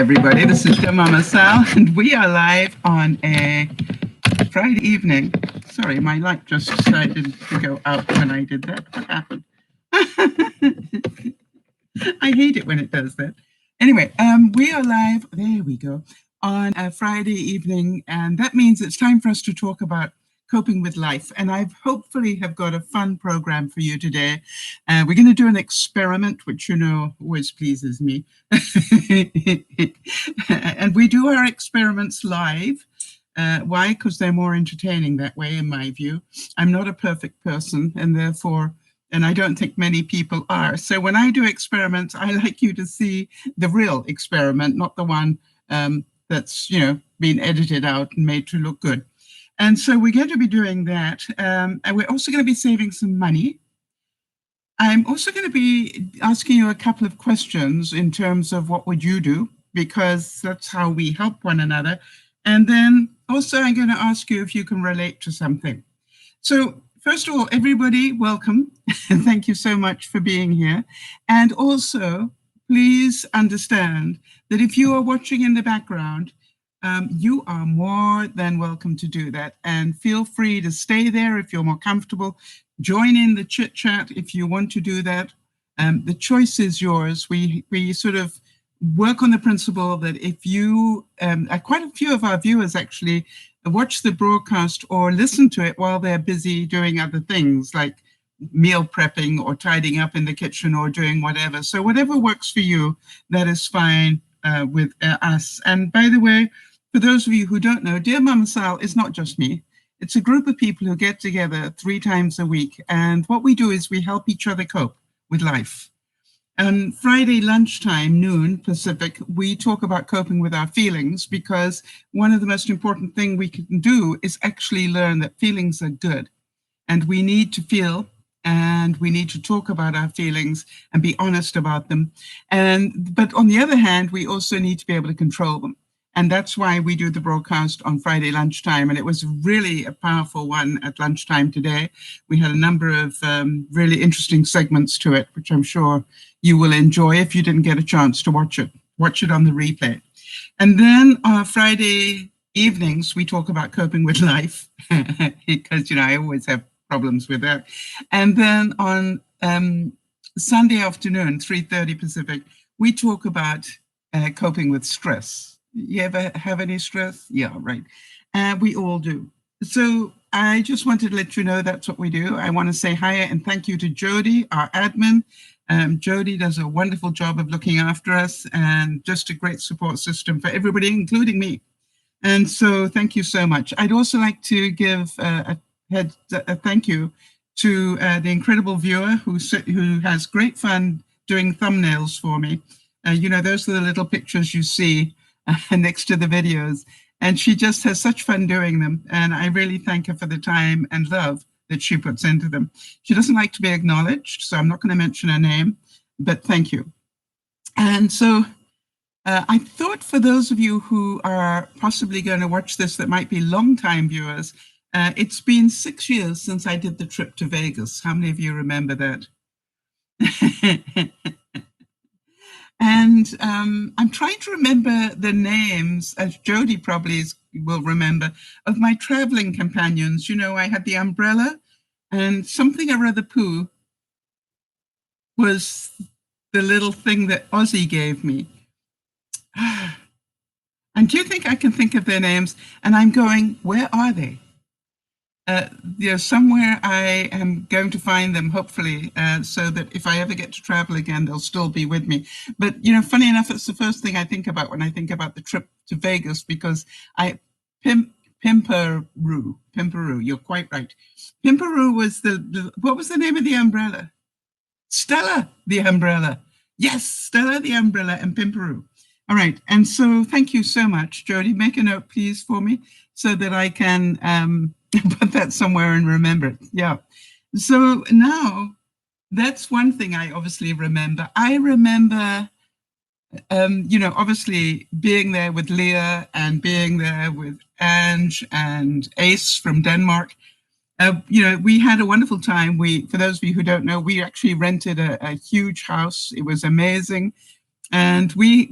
everybody, this is DearMamaSal, and we are live on a Friday evening. Sorry, my light just decided to go out when I did that. What happened? I hate it when it does that. Anyway, we are live, there we go, on a Friday evening, and that means it's time for us to talk about coping with life. And I've hopefully have got a fun program for you today. We're going to do an experiment, which you know always pleases me. And we do our experiments live. Why? Because they're more entertaining that way, in my view. I'm not a perfect person, and therefore, and I don't think many people are. So when I do experiments, I like you to see the real experiment, not the one that's, you know, been edited out and made to look good. And so we're going to be doing that. And we're also going to be saving some money. I'm also going to be asking you a couple of questions in terms of what would you do, because that's how we help one another. And then also I'm going to ask you if you can relate to something. So first of all, everybody, welcome. Thank you so much for being here. And also, please understand that if you are watching in the background, you are more than welcome to do that, and feel free to stay there if you're more comfortable. Join in the chit chat if you want to do that. The choice is yours. We sort of work on the principle that if you, quite a few of our viewers actually watch the broadcast or listen to it while they're busy doing other things like meal prepping or tidying up in the kitchen or doing whatever. So whatever works for you, that is fine with us. And by the way, for those of you who don't know, DearMamaSal is not just me. It's a group of people who get together 3 times a week. And what we do is we help each other cope with life. And Friday lunchtime, noon Pacific, we talk about coping with our feelings, because one of the most important things we can do is actually learn that feelings are good. And we need to feel, and we need to talk about our feelings and be honest about them. But on the other hand, we also need to be able to control them. And that's why we do the broadcast on Friday lunchtime. And it was really a powerful one at lunchtime today. We had a number of really interesting segments to it, which I'm sure you will enjoy if you didn't get a chance to watch it. Watch it on the replay. And then on Friday evenings, we talk about coping with life, because, you know, I always have problems with that. And then on Sunday afternoon, 3:30 Pacific, we talk about coping with stress. You ever have any stress? Yeah, right. We all do. So I just wanted to let you know that's what we do. I want to say hi and thank you to Jody, our admin. Jody does a wonderful job of looking after us, and just a great support system for everybody, including me. And so thank you so much. I'd also like to give a thank you to the incredible viewer who has great fun doing thumbnails for me. You know, those are the little pictures you see next to the videos, and she just has such fun doing them, and I really thank her for the time and love that she puts into them. She doesn't like to be acknowledged, so I'm not going to mention her name, but thank you. And so I thought for those of you who are possibly going to watch this that might be long-time viewers, it's been 6 years since I did the trip to Vegas. How many of you remember that? And I'm trying to remember the names, as Jody probably will remember, of my traveling companions. You know, I had the umbrella, and something or other poo was the little thing that Ozzy gave me. And do you think I can think of their names? And I'm going, where are they? You know, somewhere I am going to find them, hopefully, so that if I ever get to travel again, they'll still be with me. But, you know, funny enough, it's the first thing I think about when I think about the trip to Vegas, because Pimperoo, you're quite right. Pimperoo was what was the name of the umbrella? Stella, the umbrella. Yes, Stella, the umbrella, and Pimperoo. All right, and so thank you so much, Jody. Make a note, please, for me, so that I can put that somewhere and remember it. Yeah. So now that's one thing I obviously remember. I remember, you know, obviously being there with Leah and being there with Ange and Ace from Denmark. You know, we had a wonderful time. For those of you who don't know, we actually rented a huge house. It was amazing. And we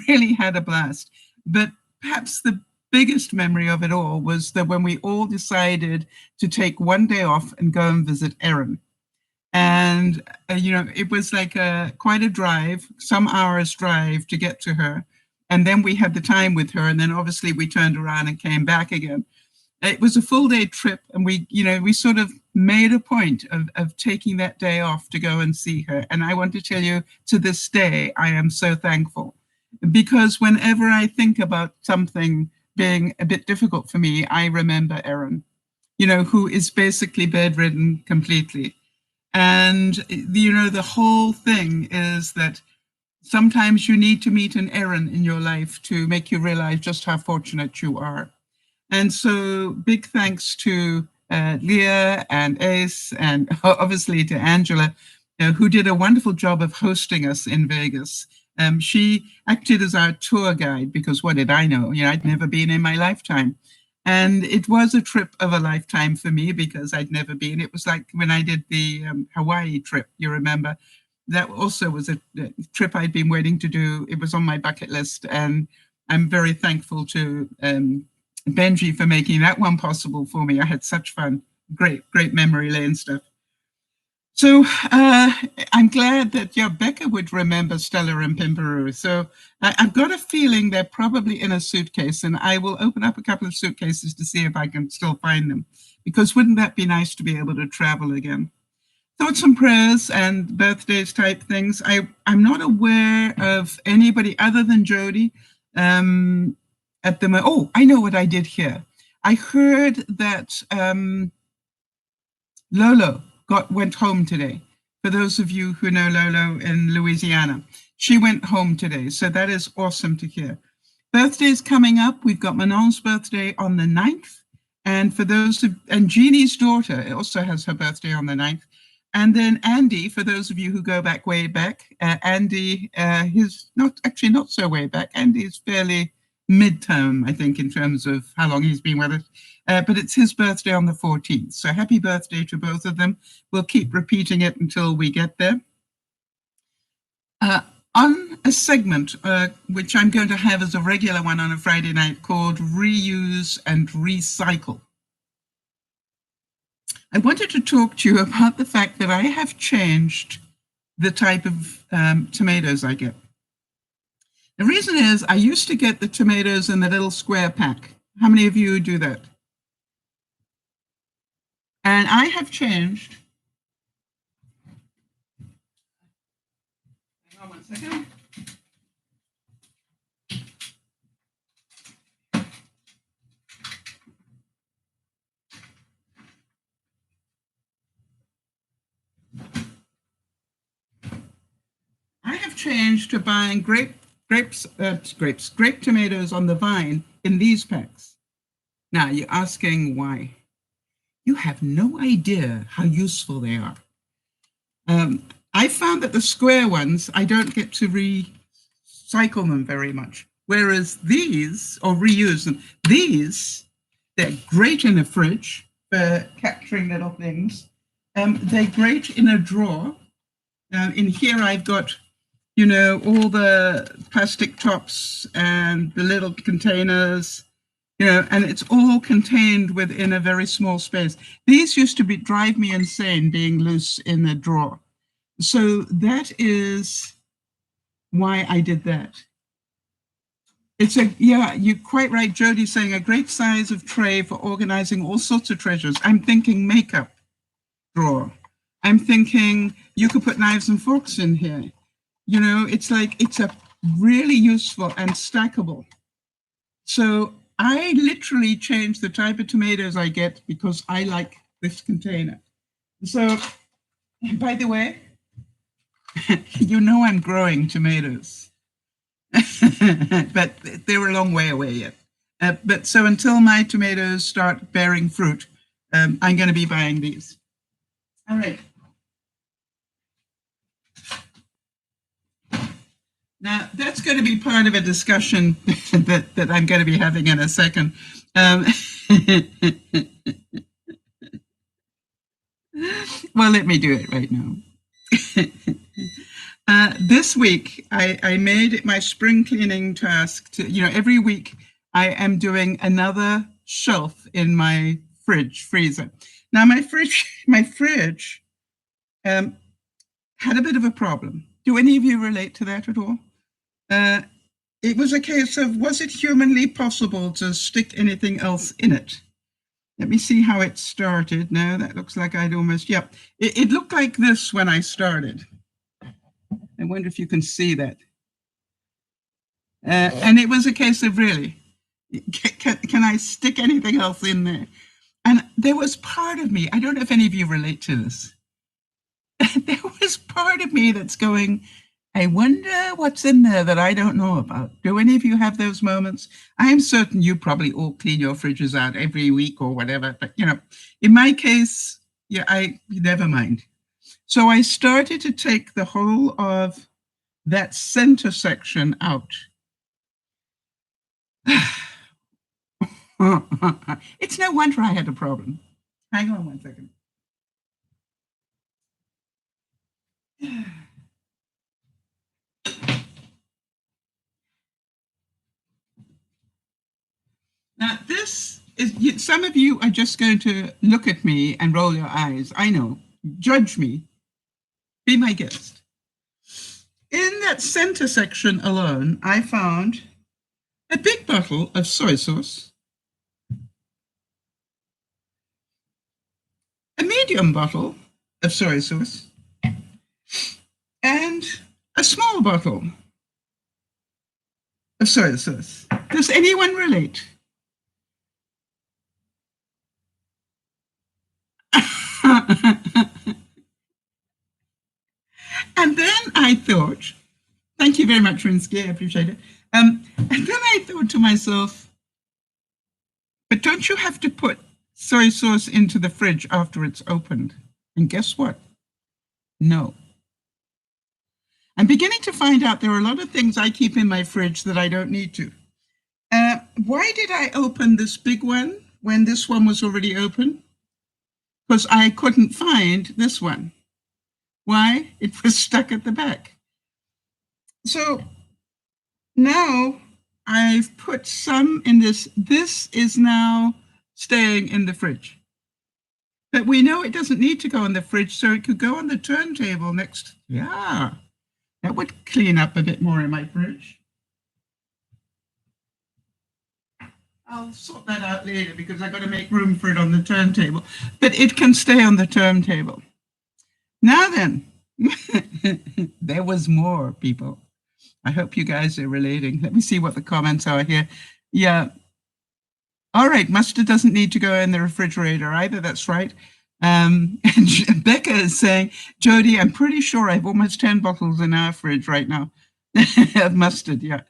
really had a blast. But perhaps the biggest memory of it all was that when we all decided to take one day off and go and visit Erin. And, it was like quite a drive, some hours drive to get to her. And then we had the time with her. And then obviously we turned around and came back again. It was a full day trip. And we sort of made a point of taking that day off to go and see her. And I want to tell you, to this day, I am so thankful, because whenever I think about something being a bit difficult for me, I remember Erin, who is basically bedridden completely. And, the whole thing is that sometimes you need to meet an Erin in your life to make you realize just how fortunate you are. And so big thanks to Leah and Ace, and obviously to Angela, who did a wonderful job of hosting us in Vegas. She acted as our tour guide, because what did I know? I'd never been in my lifetime. And it was a trip of a lifetime for me, because I'd never been. It was like when I did the Hawaii trip, you remember? That also was a trip I'd been waiting to do. It was on my bucket list. And I'm very thankful to Benji for making that one possible for me. I had such fun. Great memory lane stuff. So I'm glad that Becca would remember Stella and Pimperoo. So I've got a feeling they're probably in a suitcase, and I will open up a couple of suitcases to see if I can still find them, because wouldn't that be nice to be able to travel again? Thoughts and prayers and birthdays type things. I'm not aware of anybody other than Jody at the moment. Oh, I know what I did here. I heard that Lolo went home today. For those of you who know Lolo in Louisiana, she went home today. So that is awesome to hear. Birthdays coming up. We've got Manon's birthday on the 9th. And for those and Jeannie's daughter also has her birthday on the 9th. And then Andy, for those of you who go back way back, Andy, he's not so way back. Andy is fairly midterm, I think, in terms of how long he's been with us. But it's his birthday on the 14th. So happy birthday to both of them. We'll keep repeating it until we get there. On a segment, which I'm going to have as a regular one on a Friday night, called Reuse and Recycle. I wanted to talk to you about the fact that I have changed the type of tomatoes I get. The reason is I used to get the tomatoes in the little square pack. How many of you do that? And I have changed. Hang on 1 second. I have changed to buying grape tomatoes on the vine in these packs. Now you're asking why. You have no idea how useful they are. I found that the square ones, I don't get to recycle them very much. Whereas these, or reuse them, these, they're great in a fridge for capturing little things. They're great in a drawer. In here I've got, all the plastic tops and the little containers, and it's all contained within a very small space. These used to drive me insane being loose in a drawer. So that is why I did that. It's you're quite right, Jody, saying a great size of tray for organizing all sorts of treasures. I'm thinking makeup drawer. I'm thinking you could put knives and forks in here. It's a really useful and stackable. So I literally changed the type of tomatoes I get because I like this container. So, by the way, I'm growing tomatoes, but they're a long way away yet. But so until my tomatoes start bearing fruit, I'm going to be buying these. All right. Now, that's going to be part of a discussion that I'm going to be having in a second. Well, let me do it right now. This week, I made it my spring cleaning task to, every week I am doing another shelf in my freezer. Now, my fridge had a bit of a problem. Do any of you relate to that at all? It was a case of, was it humanly possible to stick anything else in it? Let me see how it started. No, that looks like I'd almost, It looked like this when I started. I wonder if you can see that. And it was a case of, really, can I stick anything else in there? And there was part of me, I don't know if any of you relate to this. There was part of me that's going, I wonder what's in there that I don't know about. Do any of you have those moments? I am certain you probably all clean your fridges out every week or whatever. But, in my case, never mind. So I started to take the whole of that center section out. It's no wonder I had a problem. Hang on one second. Now, this is, some of you are just going to look at me and roll your eyes. I know. Judge me. Be my guest. In that center section alone, I found a big bottle of soy sauce, a medium bottle of soy sauce, and a small bottle of soy sauce. Does anyone relate? And then I thought, thank you very much, Rinsky, I appreciate it. And then I thought to myself, but don't you have to put soy sauce into the fridge after it's opened? And guess what? No. I'm beginning to find out there are a lot of things I keep in my fridge that I don't need to. Why did I open this big one when this one was already open? Because I couldn't find this one. Why? It was stuck at the back. So now I've put some in this. This is now staying in the fridge. But we know it doesn't need to go in the fridge, so it could go on the turntable next. Yeah, that would clean up a bit more in my fridge. I'll sort that out later because I've got to make room for it on the turntable. But it can stay on the turntable. Now then, there was more, people. I hope you guys are relating. Let me see what the comments are here. Yeah. All right, mustard doesn't need to go in the refrigerator either. That's right. And Becca is saying, Jody, I'm pretty sure I have almost 10 bottles in our fridge right now of mustard. Yeah.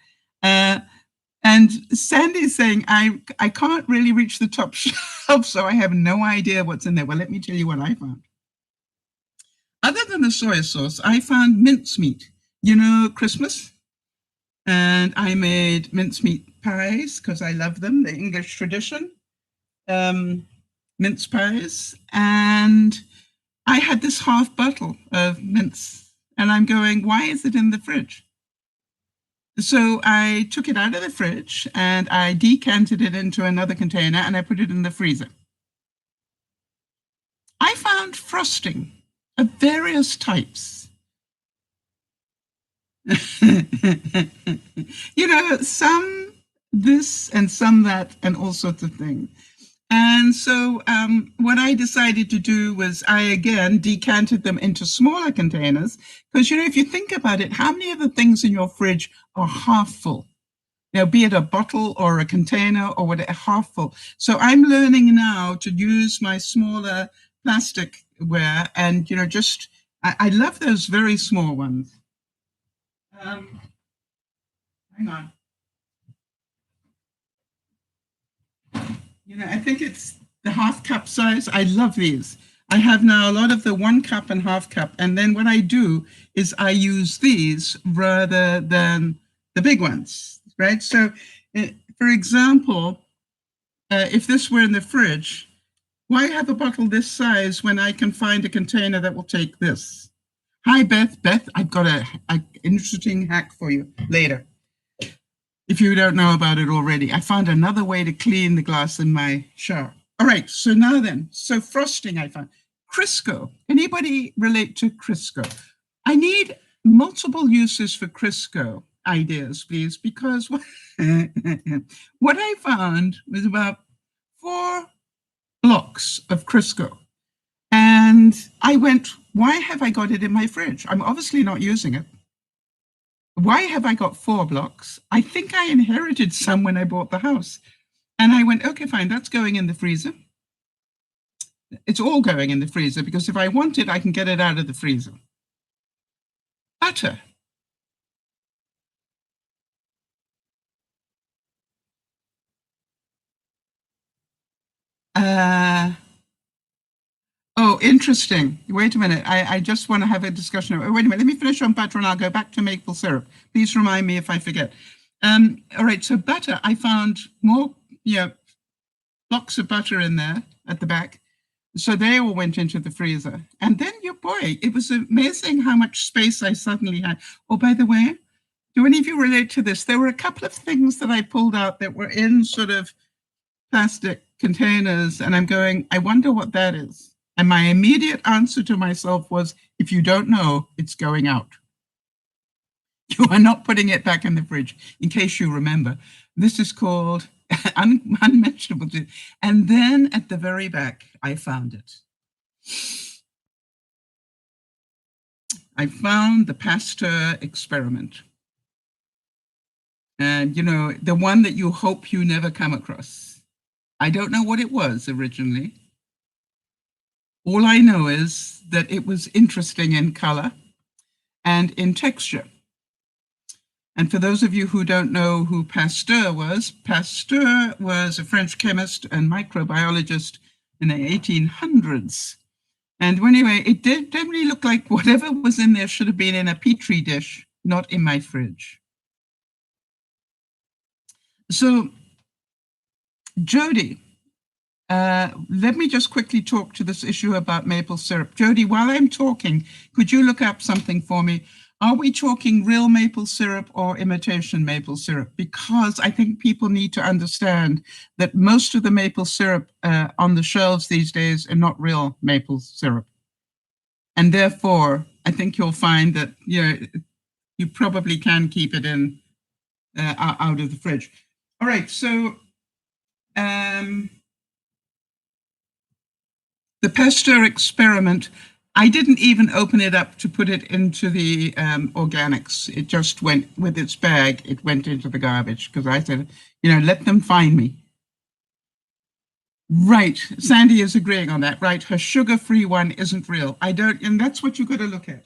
And Sandy's saying, I can't really reach the top shelf, so I have no idea what's in there. Well, let me tell you what I found. Other than the soy sauce, I found mincemeat. Christmas? And I made mincemeat pies because I love them, the English tradition. Mince pies. And I had this half bottle of mince. And I'm going, why is it in the fridge? So I took it out of the fridge and I decanted it into another container and I put it in the freezer. I found frosting of various types. Some this and some that and all sorts of things. And so what I decided to do was I, again, decanted them into smaller containers because, if you think about it, how many of the things in your fridge are half full? Be it a bottle or a container or whatever, half full. So I'm learning now to use my smaller plasticware and, I love those very small ones. Hang on. I think it's the half cup size. I love these. I have now a lot of the 1 cup and half cup. And then what I do is I use these rather than the big ones, right? So, for example, if this were in the fridge, why have a bottle this size when I can find a container that will take this? Hi, Beth. Beth, I've got an interesting hack for you later. If you don't know about it already, I found another way to clean the glass in my shower. All right, so now then, so frosting I found. Crisco. Anybody relate to Crisco? I need multiple uses for Crisco ideas, please, because what I found was about 4 blocks of Crisco. And I went, why have I got it in my fridge? I'm obviously not using it. Why have I got 4 blocks? I think I inherited some when I bought the house. And I went, okay, fine, that's going in the freezer. It's all going in the freezer because if I want it, I can get it out of the freezer. Butter. Oh, interesting. Wait a minute. I just want to have a discussion. Wait a minute. Let me finish on butter and I'll go back to maple syrup. Please remind me if I forget. All right. So butter, I found more, blocks of butter in there at the back. So they all went into the freezer. And then, boy, it was amazing how much space I suddenly had. Oh, by the way, do any of you relate to this? There were a couple of things that I pulled out that were in sort of plastic containers. And I'm going, I wonder what that is. And my immediate answer to myself was, if you don't know, it's going out. You are not putting it back in the fridge, in case you remember. This is called unmentionable. And then at the very back, I found it. I found the Pasteur experiment. And, the one that you hope you never come across. I don't know what it was originally. All I know is that it was interesting in color and in texture. And for those of you who don't know who Pasteur was a French chemist and microbiologist in the 1800s. And anyway, it did really look like whatever was in there should have been in a petri dish, not in my fridge. So, Jody, let me just quickly talk to this issue about maple syrup. Jody, while I'm talking, could you look up something for me? Are we talking real maple syrup or imitation maple syrup? Because I think people need to understand that most of the maple syrup on the shelves these days are not real maple syrup. And therefore, I think you'll find that you probably can keep it in out of the fridge. All right, so the Pasteur experiment, I didn't even open it up to put it into the organics. It just went with its bag. It went into the garbage because I said, let them find me. Right. Sandy is agreeing on that. Right. Her sugar-free one isn't real. And that's what you've got to look at.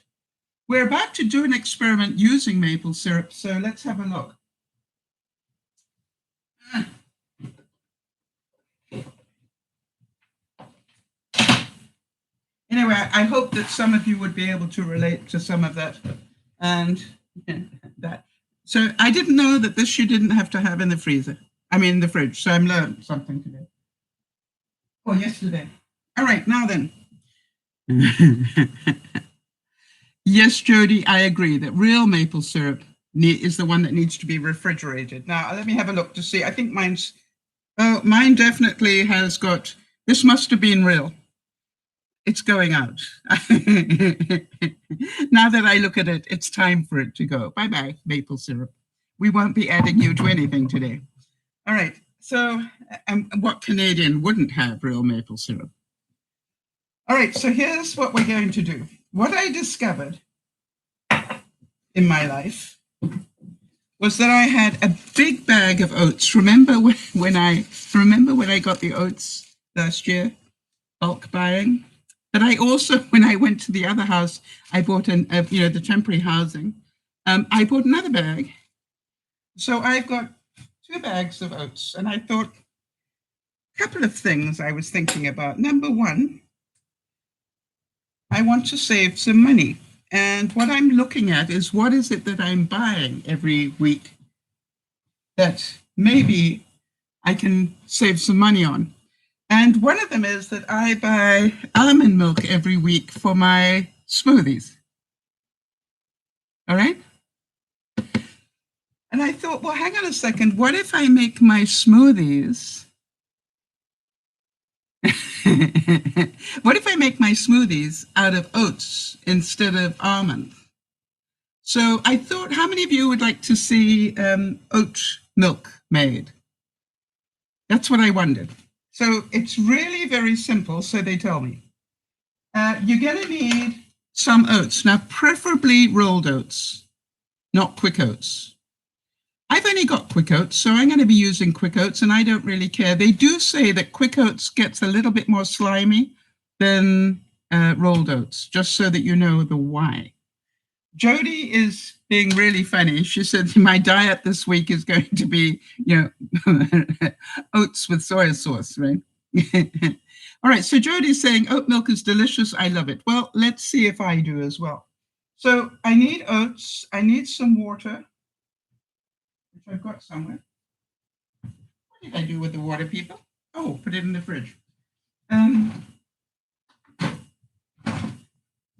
We're about to do an experiment using maple syrup. So let's have a look. Anyway, I hope that some of you would be able to relate to some of that and that. So I didn't know that this you didn't have to have in the freezer. I mean, the fridge. So I'm learned something today. Or yesterday. All right, now then. Yes, Jody, I agree that real maple syrup is the one that needs to be refrigerated. Now, let me have a look to see. I think mine definitely has got, this must have been real. It's going out. Now that I look at it, it's time for it to go. Bye-bye, maple syrup. We won't be adding you to anything today. All right, so what Canadian wouldn't have real maple syrup? All right, so here's what we're going to do. What I discovered in my life was that I had a big bag of oats. Remember when I got the oats last year, bulk buying? But I also, when I went to the other house, I bought the temporary housing. I bought another bag. So I've got 2 bags of oats. And I thought, a couple of things I was thinking about. Number one, I want to save some money. And what I'm looking at is what is it that I'm buying every week that maybe I can save some money on. And one of them is that I buy almond milk every week for my smoothies. All right. And I thought, well, hang on a second. What if I make my smoothies? What if I make my smoothies out of oats instead of almond? So I thought, how many of you would like to see oat milk made? That's what I wondered. So it's really very simple, so they tell me. You're going to need some oats. Now, preferably rolled oats, not quick oats. I've only got quick oats, so I'm going to be using quick oats, and I don't really care. They do say that quick oats gets a little bit more slimy than rolled oats, just so that you know the why. Jody is being really funny. She said, my diet this week is going to be, oats with soy sauce, right? All right, so Jody's saying oat milk is delicious. I love it. Well, let's see if I do as well. So I need oats. I need some water, which I've got somewhere. What did I do with the water, people? Oh, put it in the fridge.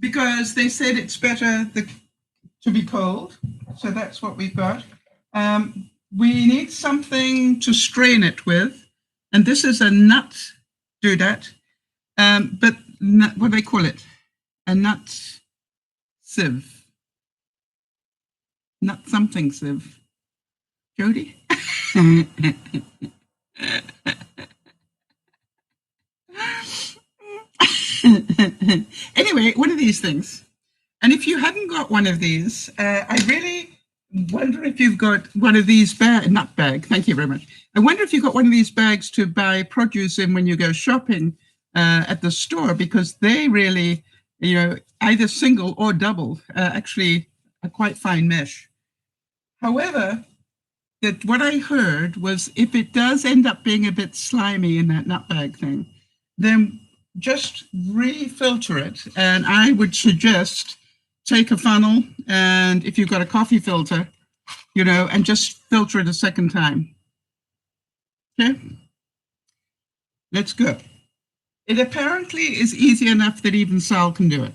Because they said it's better to be cold. So that's what we've got. We need something to strain it with. And this is a nut doodad, but what do they call it? A nut sieve. Nut something sieve. Jody? Anyway, one of these things. And if you haven't got one of these, I really wonder if you've got one of these nut bag. Thank you very much. I wonder if you've got one of these bags to buy produce in when you go shopping at the store, because they really, either single or double, actually a quite fine mesh. However, that what I heard was if it does end up being a bit slimy in that nut bag thing, then just refilter it. And I would suggest take a funnel, and if you've got a coffee filter, and just filter it a second time. Okay, let's go. It apparently is easy enough that even Sal can do it,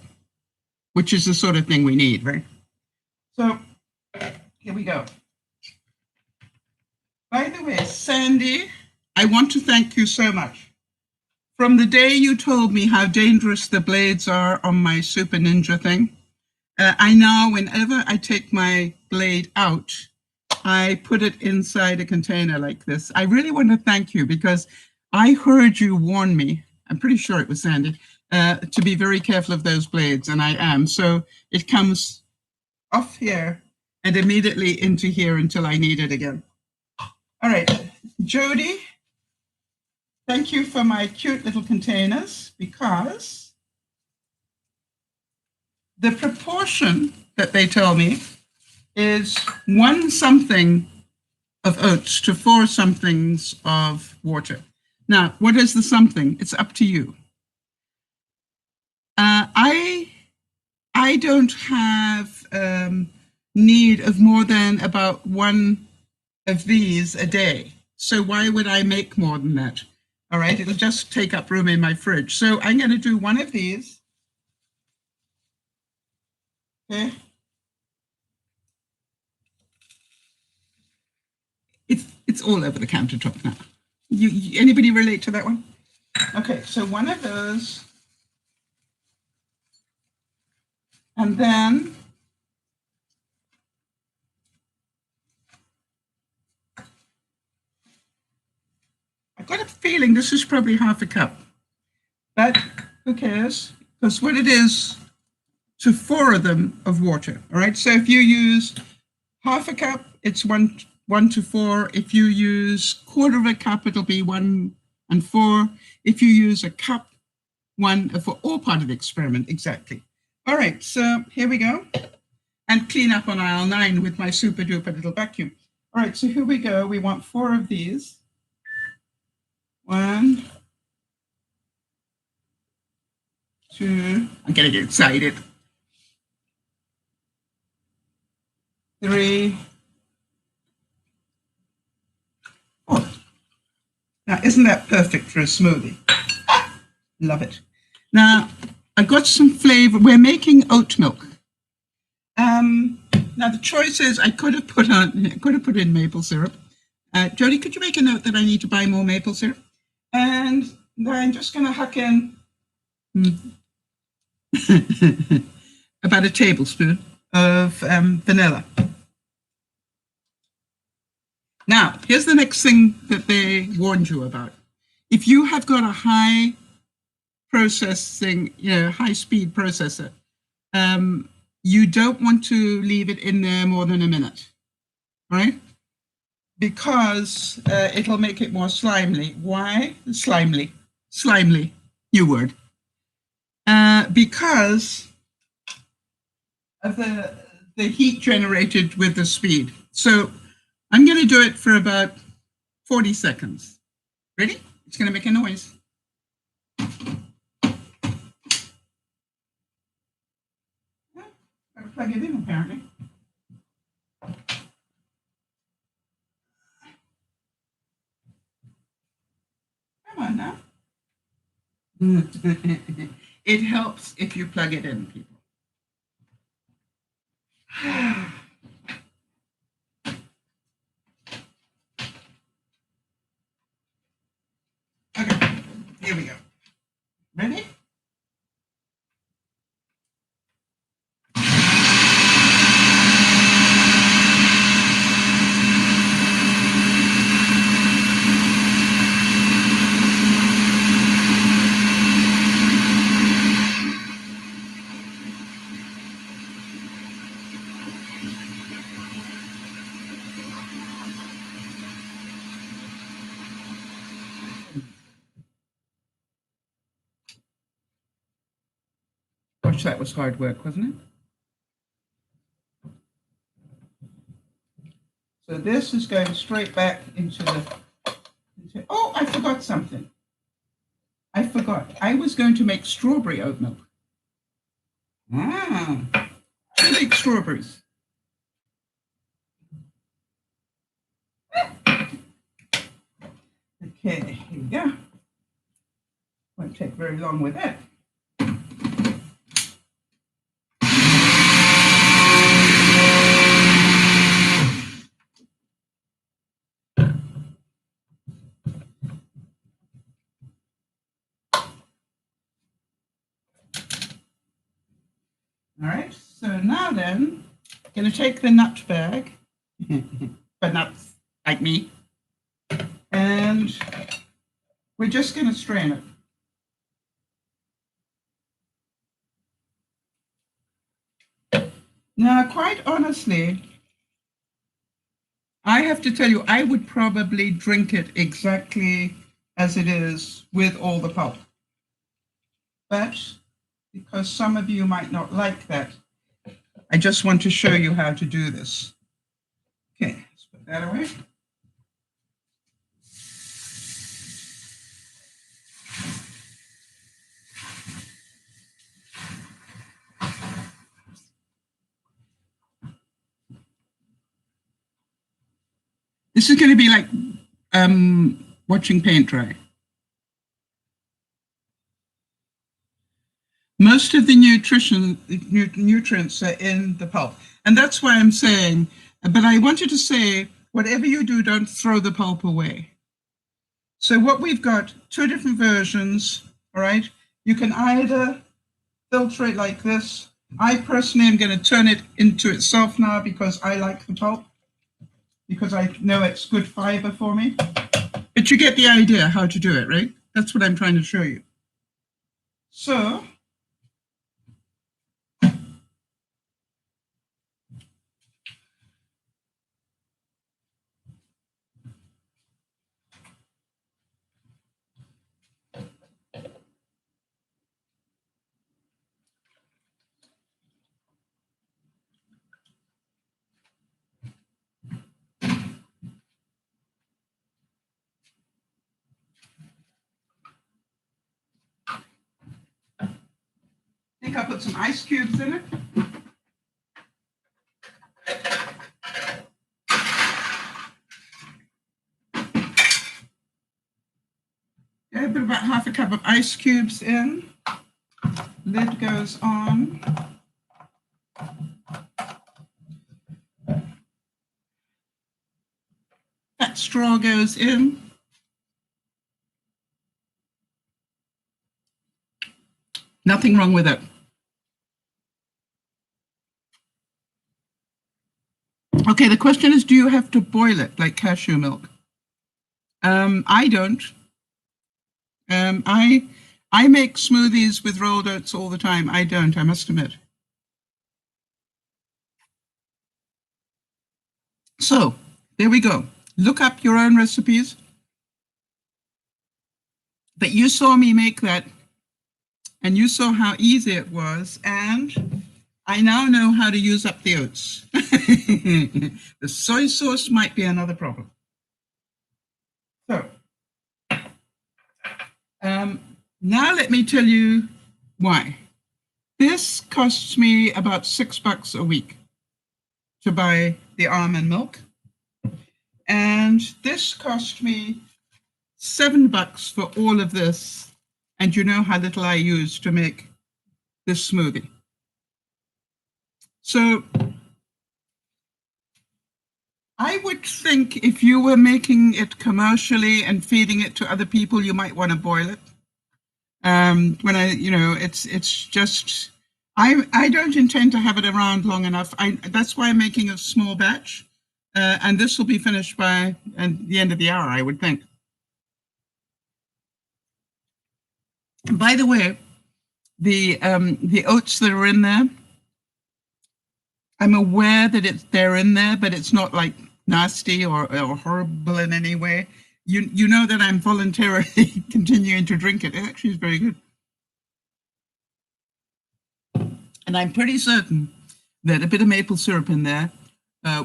which is the sort of thing we need, right? So here we go. By the way, Sandy, I want to thank you so much. From the day you told me how dangerous the blades are on my Super Ninja thing, I now, whenever I take my blade out, I put it inside a container like this. I really want to thank you, because I heard you warn me, I'm pretty sure it was Sandy, to be very careful of those blades, and I am. So it comes off here and immediately into here until I need it again. All right, Jody, thank you for my cute little containers, because the proportion that they tell me is 1 something of oats to 4 somethings of water. Now, what is the something? It's up to you. I don't have need of more than about 1 of these a day. So why would I make more than that? All right, it'll just take up room in my fridge. So I'm going to do 1 of these. Okay. It's all over the countertop now. Anybody relate to that one? Okay, so 1 of those. And then I've got a feeling this is probably half a cup, but who cares? Because what it is to 4 of them of water. All right, so if you use half a cup, it's 1 to 4. If you use 1/4 cup, it'll be 1 and 4. If you use a cup, 1 for all part of the experiment, exactly. All right, so here we go. And clean up on aisle 9 with my super duper little vacuum. All right, so here we go. We want 4 of these. 1, 2, I'm getting excited. 3, 4. Now, isn't that perfect for a smoothie? Love it. Now, I've got some flavor. We're making oat milk. Now the choice is I could have put in maple syrup. Jody, could you make a note that I need to buy more maple syrup? And then I'm just going to huck in about a tablespoon of vanilla. Now, here's the next thing that they warned you about. If you have got a high speed processor, you don't want to leave it in there more than a minute, right? Because it'll make it more slimy. Why? Slimely, new word. Because of the heat generated with the speed. So I'm going to do it for about 40 seconds. Ready? It's going to make a noise. Gotta plug it in, apparently. Come on now. It helps if you plug it in, people. Okay, here we go. Ready? Gosh, that was hard work, wasn't it? So this is going straight back into oh, I forgot something. I forgot. I was going to make strawberry oat milk. 2 big strawberries. Okay, here we go. Won't take very long with that. All right, so now then, I'm going to take the nut bag, for nuts like me, and we're just going to strain it. Now, quite honestly, I have to tell you, I would probably drink it exactly as it is with all the pulp. But because some of you might not like that, I just want to show you how to do this. Okay, let's put that away. This is going to be like watching paint dry. Most of the nutrients are in the pulp. And that's why I'm saying, but I wanted to say, whatever you do, don't throw the pulp away. So what we've got, 2 different versions, all right? You can either filter it like this. I personally am going to turn it into itself now because I like the pulp, because I know it's good fiber for me. But you get the idea how to do it, right? That's what I'm trying to show you. So, I think I'll put some ice cubes in it. I put about half a cup of ice cubes in. Lid goes on. that straw goes in. Nothing wrong with it. Okay, the question is, do you have to boil it like cashew milk? I don't. I make smoothies with rolled oats all the time. I don't, I must admit. So there we go. Look up your own recipes. But you saw me make that, and you saw how easy it was, and I now know how to use up the oats. The soy sauce might be another problem. So now let me tell you why. This costs me about $6 a week to buy the almond milk. And this cost me $7 for all of this. And you know how little I use to make this smoothie. So I would think if you were making it commercially and feeding it to other people, you might want to boil it. It's just, I don't intend to have it around long enough. That's why I'm making a small batch. And this will be finished by the end of the hour, I would think. And by the way, the oats that are in there, I'm aware that they're in there, but it's not like nasty or horrible in any way. You know that I'm voluntarily continuing to drink it. It actually is very good. And I'm pretty certain that a bit of maple syrup in there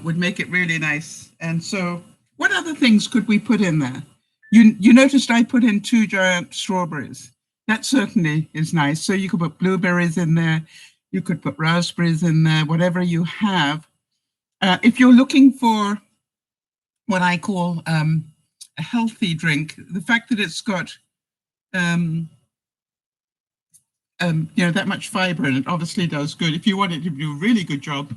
would make it really nice. And so what other things could we put in there? You noticed I put in 2 giant strawberries. That certainly is nice. So you could put blueberries in there. You could put raspberries in there, whatever you have. If you're looking for what I call a healthy drink, the fact that it's got that much fiber in it obviously does good. If you want it to do a really good job,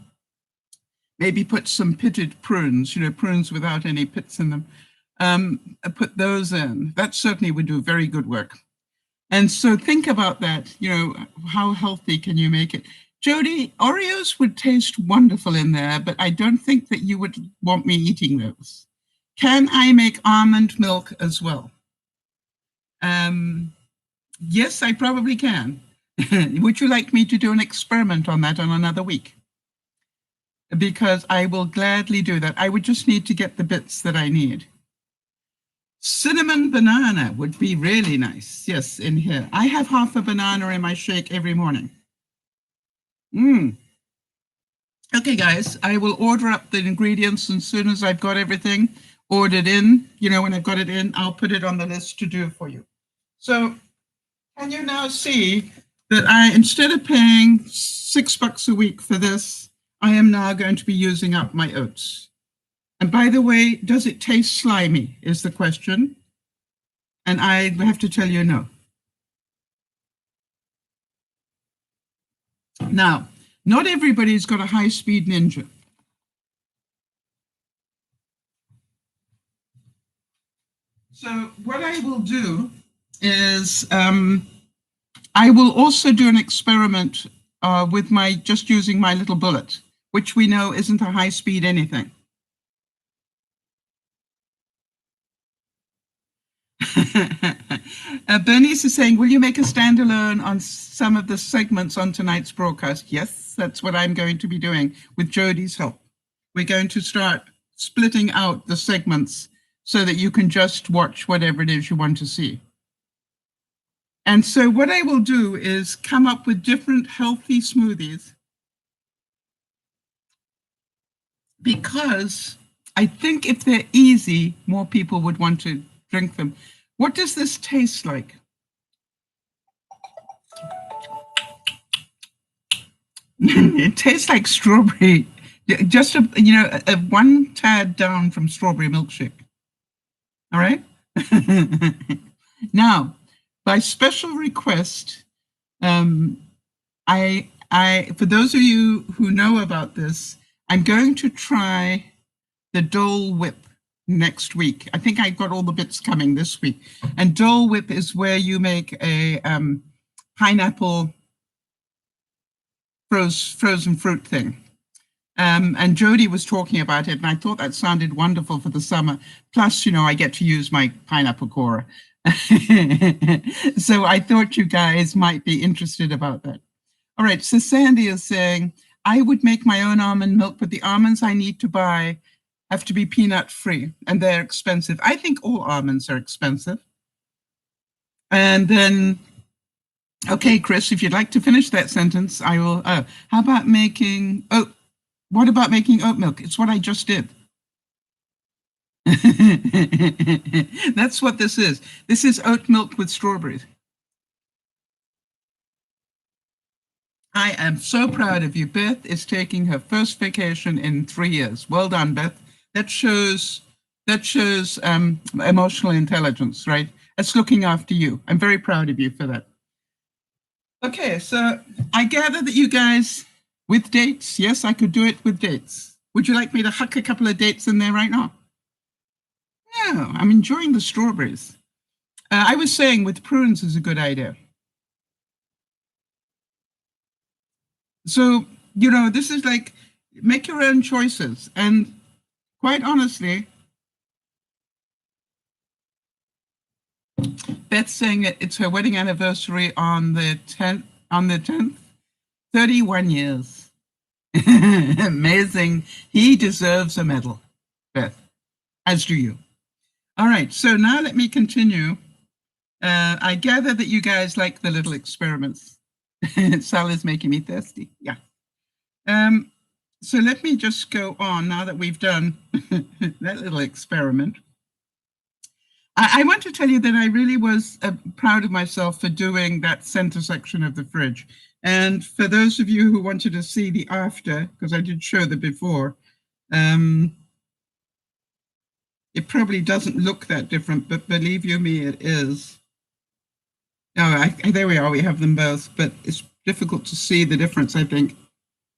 maybe put some pitted prunes, prunes without any pits in them. Put those in. That certainly would do very good work. And so think about that, how healthy can you make it? Jody, Oreos would taste wonderful in there, but I don't think that you would want me eating those. Can I make almond milk as well? Yes, I probably can. Would you like me to do an experiment on that on another week? Because I will gladly do that. I would just need to get the bits that I need. Cinnamon banana would be really nice. Yes, in here. I have half a banana in my shake every morning. Okay, guys, I will order up the ingredients as soon as I've got everything ordered in. When I've got it in, I'll put it on the list to do for you. So can you now see that instead of paying $6 a week for this, I am now going to be using up my oats. And by the way, does it taste slimy is the question. And I have to tell you no. Now, not everybody's got a high-speed Ninja. So what I will do is I will also do an experiment with just using my little bullet, which we know isn't a high-speed anything. Bernice is saying, will you make a standalone on some of the segments on tonight's broadcast? Yes, that's what I'm going to be doing with Jody's help. We're going to start splitting out the segments so that you can just watch whatever it is you want to see. And so what I will do is come up with different healthy smoothies, because I think if they're easy, more people would want to drink them. What does this taste like? It tastes like strawberry, just a one tad down from strawberry milkshake. All right. Now, by special request, for those of you who know about this, I'm going to try the Dole Whip next week. I think I got all the bits coming this week. And Dole Whip is where you make a pineapple frozen fruit thing. And Jody was talking about it, and I thought that sounded wonderful for the summer. Plus, you know, I get to use my pineapple corer. So I thought you guys might be interested about that. All right, so Sandy is saying, I would make my own almond milk, but the almonds I need to buy have to be peanut free, and they're expensive. I think all almonds are expensive. And then, okay, Chris, if you'd like to finish that sentence, I will. How about making what about making oat milk? It's what I just did. That's what this is. This is oat milk with strawberries. I am so proud of you. Beth is taking her first vacation in 3 years. Well done, Beth. That shows emotional intelligence, right? That's looking after you. I'm very proud of you for that. Okay, so I gather that you guys, with dates, yes, I could do it with dates. Would you like me to huck a couple of dates in there right now? No, I'm enjoying the strawberries. I was saying with prunes is a good idea. So, you know, this is like, make your own choices. And quite honestly, Beth's saying that it's her wedding anniversary on the 10th, 31 years. Amazing. He deserves a medal, Beth, as do you. All right, so now let me continue. I gather that you guys like the little experiments. Sal is making me thirsty, yeah. So let me just go on now that we've done that little experiment. I want to tell you that I really was proud of myself for doing that center section of the fridge. And for those of you who wanted to see the after, because I did show the before, it probably doesn't look that different, but believe you me, it is. Oh, there we are, we have them both, but it's difficult to see the difference, I think.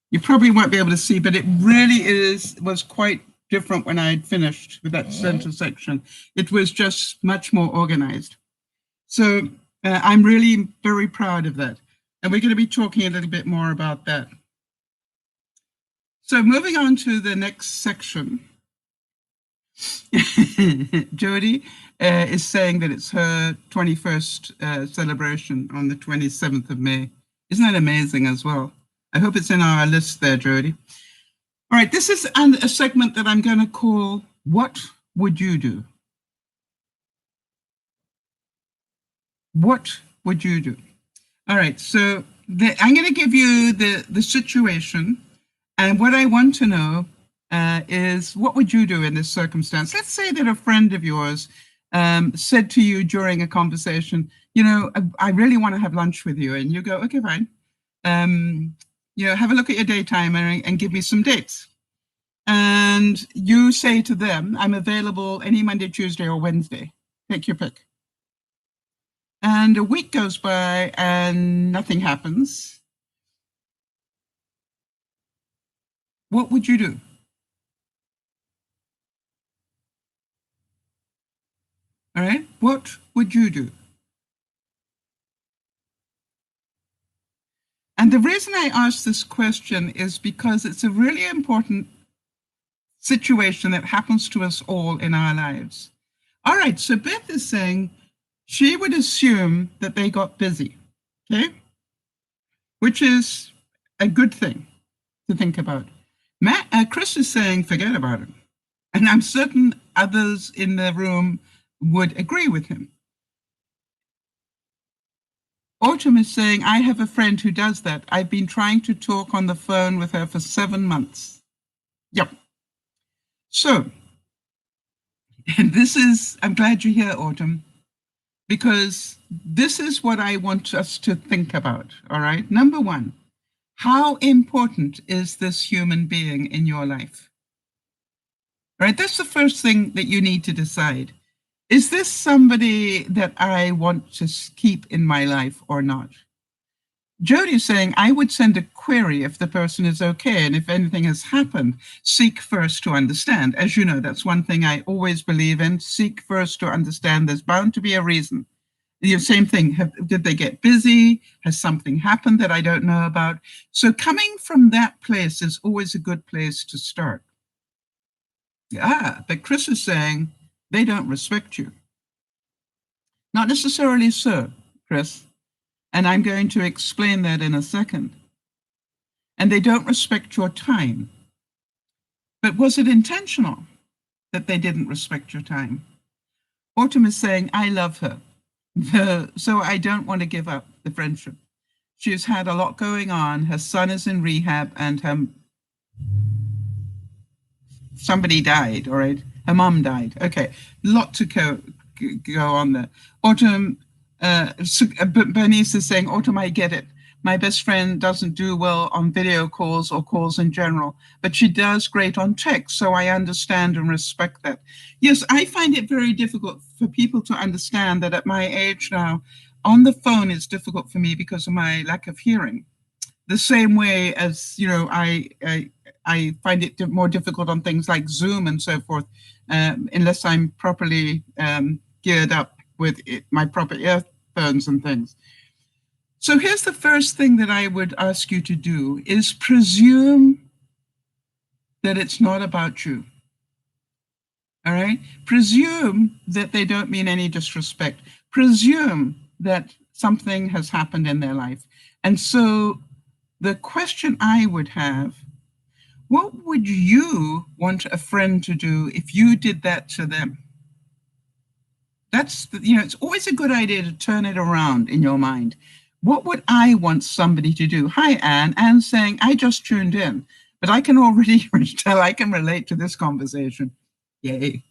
You probably won't be able to see, but it really was quite different when I had finished with that center section. It was just much more organized. So I'm really very proud of that. And we're going to be talking a little bit more about that. So moving on to the next section. Jody is saying that it's her 21st celebration on the 27th of May. Isn't that amazing as well? I hope it's in our list there, Jody. All right, this is a segment that I'm going to call, What Would You Do? What would you do? All right, so I'm going to give you the situation, and what I want to know is, what would you do in this circumstance? Let's say that a friend of yours said to you during a conversation, you know, I really want to have lunch with you, and you go, okay, fine. You know, have a look at your day timer and give me some dates. And you say to them, I'm available any Monday, Tuesday, or Wednesday. Take your pick. And a week goes by and nothing happens. What would you do? All right, what would you do? And the reason I ask this question is because it's a really important situation that happens to us all in our lives. All right, so Beth is saying she would assume that they got busy, okay? Which is a good thing to think about. Chris is saying forget about it. And I'm certain others in the room would agree with him. Autumn is saying, I have a friend who does that. I've been trying to talk on the phone with her for 7 months. Yep. So, I'm glad you're here, Autumn, because this is what I want us to think about, all right? Number one, how important is this human being in your life? All right, that's the first thing that you need to decide. Is this somebody that I want to keep in my life or not? Jody's saying, I would send a query if the person is okay, and if anything has happened, seek first to understand. As you know, that's one thing I always believe in. Seek first to understand. There's bound to be a reason. The same thing, did they get busy? Has something happened that I don't know about? So coming from that place is always a good place to start. But Chris is saying, they don't respect you. Not necessarily so, Chris. And I'm going to explain that in a second. And they don't respect your time. But was it intentional that they didn't respect your time? Autumn is saying, I love her, so I don't want to give up the friendship. She's had a lot going on. Her son is in rehab and somebody died, all right? Her mom died. Okay, lot to go on there. Autumn, Bernice is saying, Autumn, I get it. My best friend doesn't do well on video calls or calls in general, but she does great on text, so I understand and respect that. Yes, I find it very difficult for people to understand that at my age now, on the phone is difficult for me because of my lack of hearing. The same way as, you know, I find it more difficult on things like Zoom and so forth, unless I'm properly geared up with my proper earphones and things. So here's the first thing that I would ask you to do is presume that it's not about you. All right? Presume that they don't mean any disrespect. Presume that something has happened in their life. And so the question I would have, what would you want a friend to do if you did that to them? That's, you know, it's always a good idea to turn it around in your mind. What would I want somebody to do? Hi, Anne. Anne's saying, I just tuned in, but I can already tell I can relate to this conversation. Yay.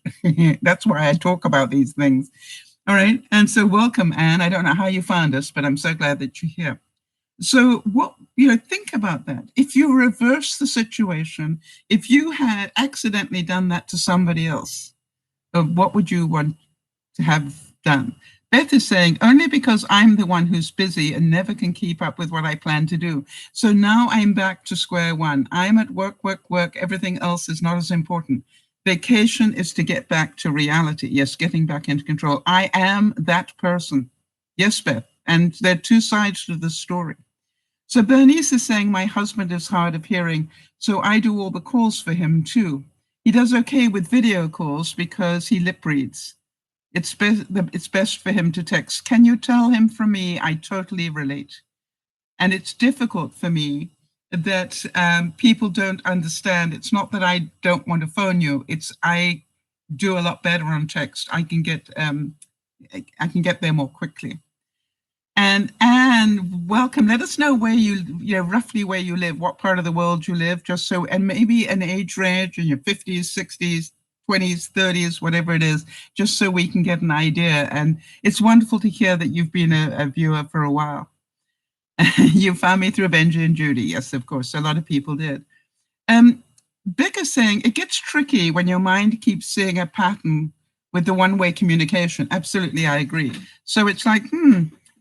That's why I talk about these things. All right. And so welcome, Anne. I don't know how you found us, but I'm so glad that you're here. So what, you know, think about that. If you reverse the situation, if you had accidentally done that to somebody else, what would you want to have done? Beth is saying, only because I'm the one who's busy and never can keep up with what I plan to do. So now I'm back to square one. I'm at work, work, work. Everything else is not as important. Vacation is to get back to reality. Yes, getting back into control. I am that person. Yes, Beth. And there are two sides to the story. So Bernice is saying, my husband is hard of hearing, so I do all the calls for him too. He does okay with video calls because he lip reads. It's best for him to text. Can you tell him from me? I totally relate. And it's difficult for me that people don't understand. It's not that I don't want to phone you. It's I do a lot better on text. I can get there more quickly. And welcome. Let us know where you know, roughly where you live, what part of the world you live, just so, and maybe an age range in your 50s, 60s, 20s, 30s, whatever it is, just so we can get an idea. And it's wonderful to hear that you've been a viewer for a while. You found me through Benji and Judy. Yes, of course, a lot of people did. Becca's saying, it gets tricky when your mind keeps seeing a pattern with the one-way communication. Absolutely, I agree. So it's like,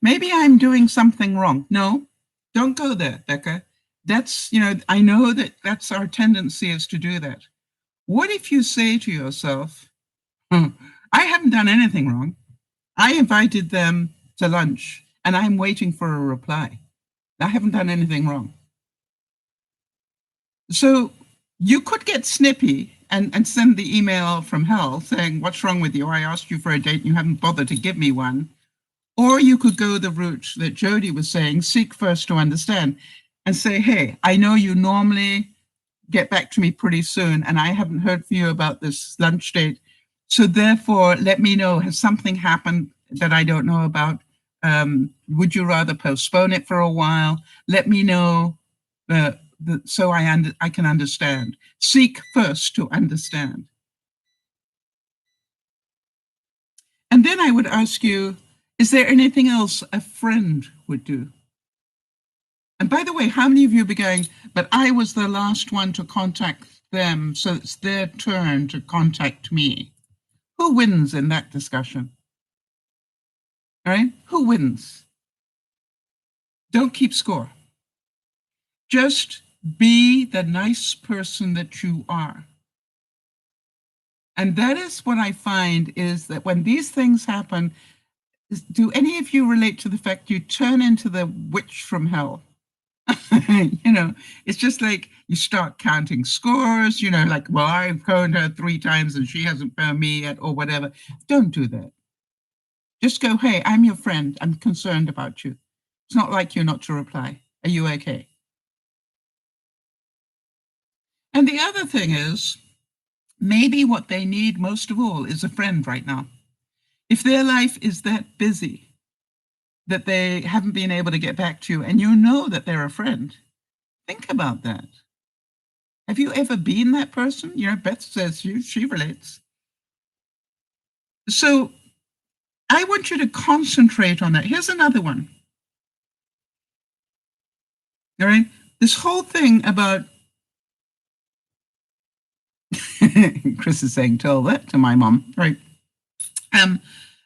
maybe I'm doing something wrong. No, don't go there, Becca. That's, you know, I know that that's our tendency is to do that. What if you say to yourself, I haven't done anything wrong. I invited them to lunch and I'm waiting for a reply. I haven't done anything wrong. So you could get snippy and send the email from hell saying, what's wrong with you? I asked you for a date and you haven't bothered to give me one. Or you could go the route that Jody was saying, seek first to understand and say, hey, I know you normally get back to me pretty soon and I haven't heard from you about this lunch date. So therefore, let me know, has something happened that I don't know about? Would you rather postpone it for a while? Let me know so I can understand. Seek first to understand. And then I would ask you, is there anything else a friend would do? And by the way, how many of you be going, but I was the last one to contact them, so it's their turn to contact me? Who wins in that discussion? All right, who wins? Don't keep score. Just be the nice person that you are. And that is what I find is that when these things happen, do any of you relate to the fact you turn into the witch from hell? You know, it's just like you start counting scores, you know, like, well, I've phoned her 3 times and she hasn't phoned me yet or whatever. Don't do that. Just go, hey, I'm your friend. I'm concerned about you. It's not like you not to reply. Are you okay? And the other thing is, maybe what they need most of all is a friend right now. If their life is that busy that they haven't been able to get back to you and you know that they're a friend, think about that. Have you ever been that person? You know, Beth says she relates. So I want you to concentrate on that. Here's another one. All right. This whole thing about Chris is saying, tell that to my mom, right?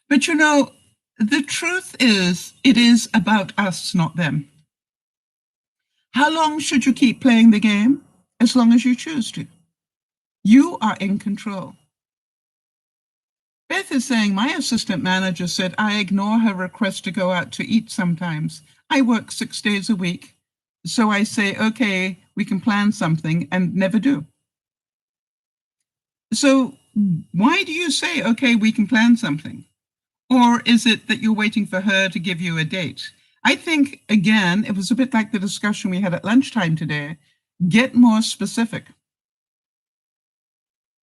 But you know, the truth is, it is about us, not them. How long should you keep playing the game? As long as you choose to. You are in control. Beth is saying, my assistant manager said I ignore her request to go out to eat sometimes. I work 6 days a week. So I say, okay, we can plan something and never do. So why do you say, okay, we can plan something? Or is it that you're waiting for her to give you a date? I think, again, it was a bit like the discussion we had at lunchtime today. Get more specific.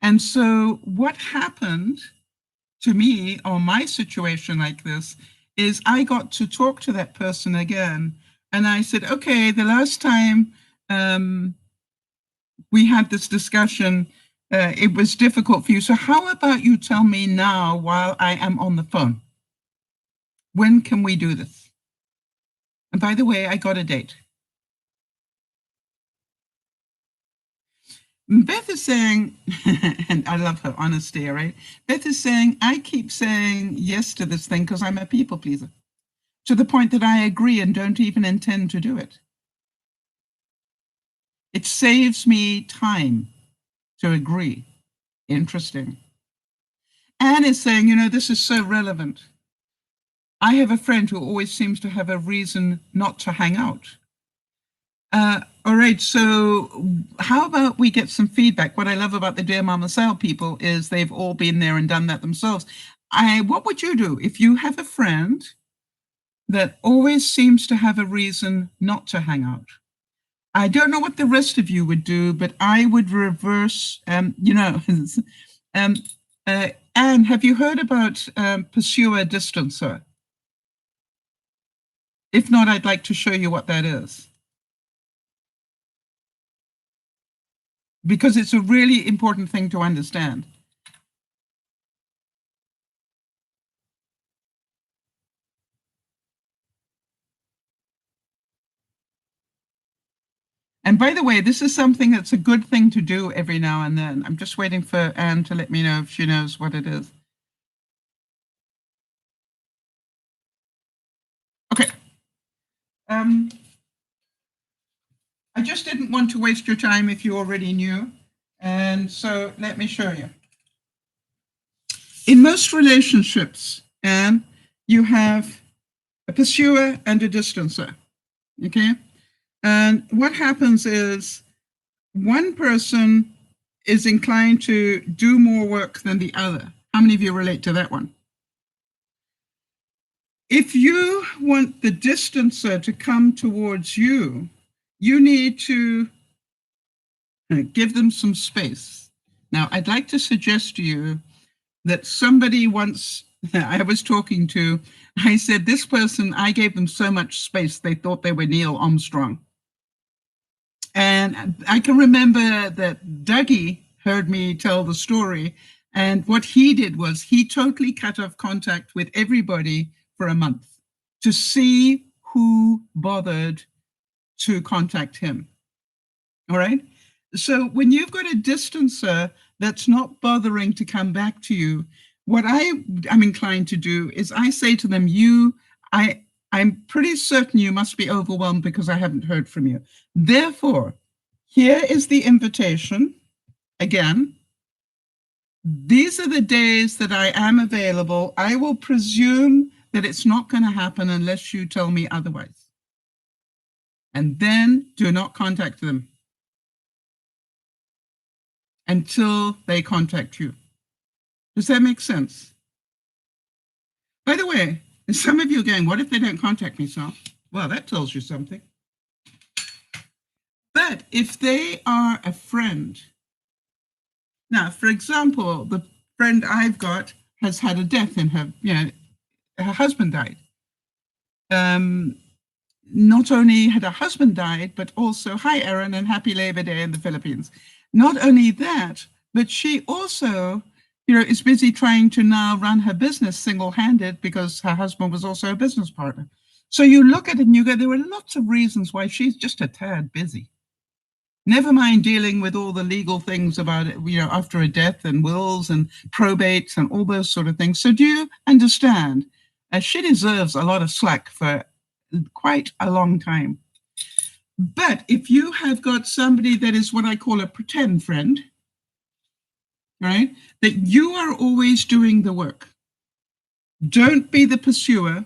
And so what happened to me on my situation like this is I got to talk to that person again. And I said, okay, the last time we had this discussion, it was difficult for you. So how about you tell me now while I am on the phone? When can we do this? And by the way, I got a date. Beth is saying, and I love her honesty, right? Beth is saying, I keep saying yes to this thing because I'm a people pleaser, to the point that I agree and don't even intend to do it. It saves me time to agree. Interesting. Anne is saying, you know, this is so relevant. I have a friend who always seems to have a reason not to hang out. All right, so how about we get some feedback? What I love about the DearMamaSal people is they've all been there and done that themselves. What would you do if you have a friend that always seems to have a reason not to hang out? I don't know what the rest of you would do, but I would reverse, you know, Anne, have you heard about pursuer distancer? If not, I'd like to show you what that is. Because it's a really important thing to understand. And by the way, this is something that's a good thing to do every now and then. I'm just waiting for Anne to let me know if she knows what it is. Okay. I just didn't want to waste your time if you already knew. And so let me show you. In most relationships, Anne, you have a pursuer and a distancer, okay? And what happens is one person is inclined to do more work than the other. How many of you relate to that one? If you want the distancer to come towards you, you need to give them some space. Now, I'd like to suggest to you that somebody once I was talking to, I said, this person, I gave them so much space, they thought they were Neil Armstrong. And I can remember that Dougie heard me tell the story. And what he did was he totally cut off contact with everybody for a month to see who bothered to contact him. All right. So when you've got a distancer that's not bothering to come back to you, what I am inclined to do is I say to them, I'm pretty certain you must be overwhelmed because I haven't heard from you. Therefore, here is the invitation. Again, these are the days that I am available. I will presume that it's not going to happen unless you tell me otherwise. And then do not contact them until they contact you. Does that make sense? By the way, some of you are going, what if they don't contact me, Sal? Well, that tells you something. But if they are a friend, now, for example, the friend I've got has had a death in her, her husband died. Not only had her husband died, but also, hi, Erin, and happy Labor Day in the Philippines. Not only that, but she also, is busy trying to now run her business single-handed because her husband was also a business partner. So you look at it and you go, there were lots of reasons why she's just a tad busy. Never mind dealing with all the legal things about it, after a death and wills and probates and all those sort of things. So do you understand? She deserves a lot of slack for quite a long time. But if you have got somebody that is what I call a pretend friend, right, that you are always doing the work, don't be the pursuer.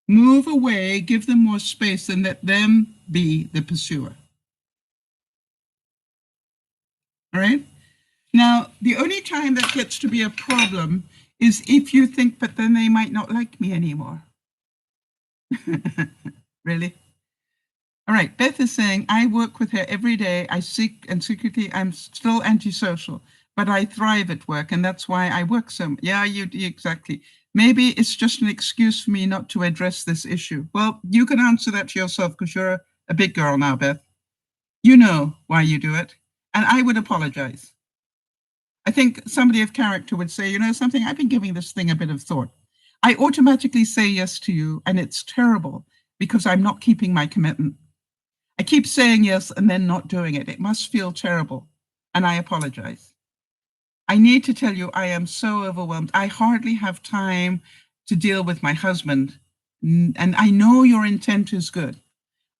Move away, give them more space, and let them be the pursuer. All right? Now, the only time that gets to be a problem is if you think, but then they might not like me anymore. Really? All right, Beth is saying, I work with her every day. I seek, and secretly, I'm still antisocial, but I thrive at work, and that's why I work so much. Yeah, exactly. Maybe it's just an excuse for me not to address this issue. Well, you can answer that to yourself because you're a big girl now, Beth. You know why you do it, and I would apologize. I think somebody of character would say, something, I've been giving this thing a bit of thought. I automatically say yes to you, and it's terrible because I'm not keeping my commitment. I keep saying yes and then not doing it. It must feel terrible, and I apologize. I need to tell you, I am so overwhelmed. I hardly have time to deal with my husband, and I know your intent is good.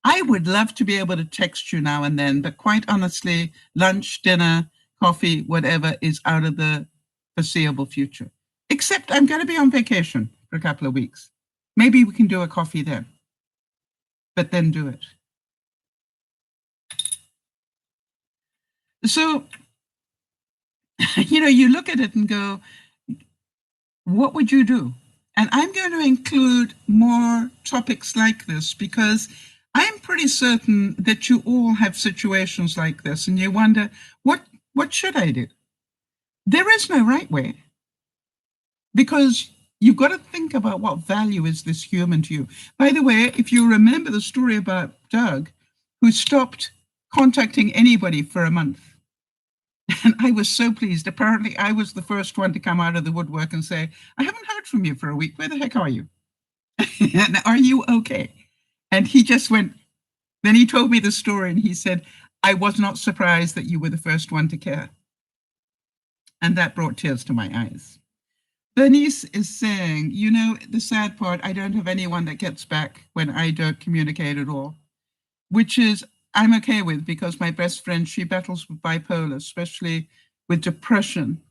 I would love to be able to text you now and then, but quite honestly, lunch, dinner, coffee, whatever is out of the foreseeable future. Except I'm going to be on vacation for a couple of weeks. Maybe we can do a coffee then, but then do it. So, you look at it and go, what would you do? And I'm going to include more topics like this because I'm pretty certain that you all have situations like this and you wonder, what should I do? There is no right way because you've got to think about what value is this human to you. By the way, if you remember the story about Doug, who stopped contacting anybody for a month, and I was so pleased. Apparently, I was the first one to come out of the woodwork and say, I haven't heard from you for a week. Where the heck are you? And are you okay? And he just went, then he told me the story and he said, I was not surprised that you were the first one to care. And that brought tears to my eyes. Bernice is saying, the sad part, I don't have anyone that gets back when I don't communicate at all, which is, I'm okay with because my best friend, she battles with bipolar, especially with depression,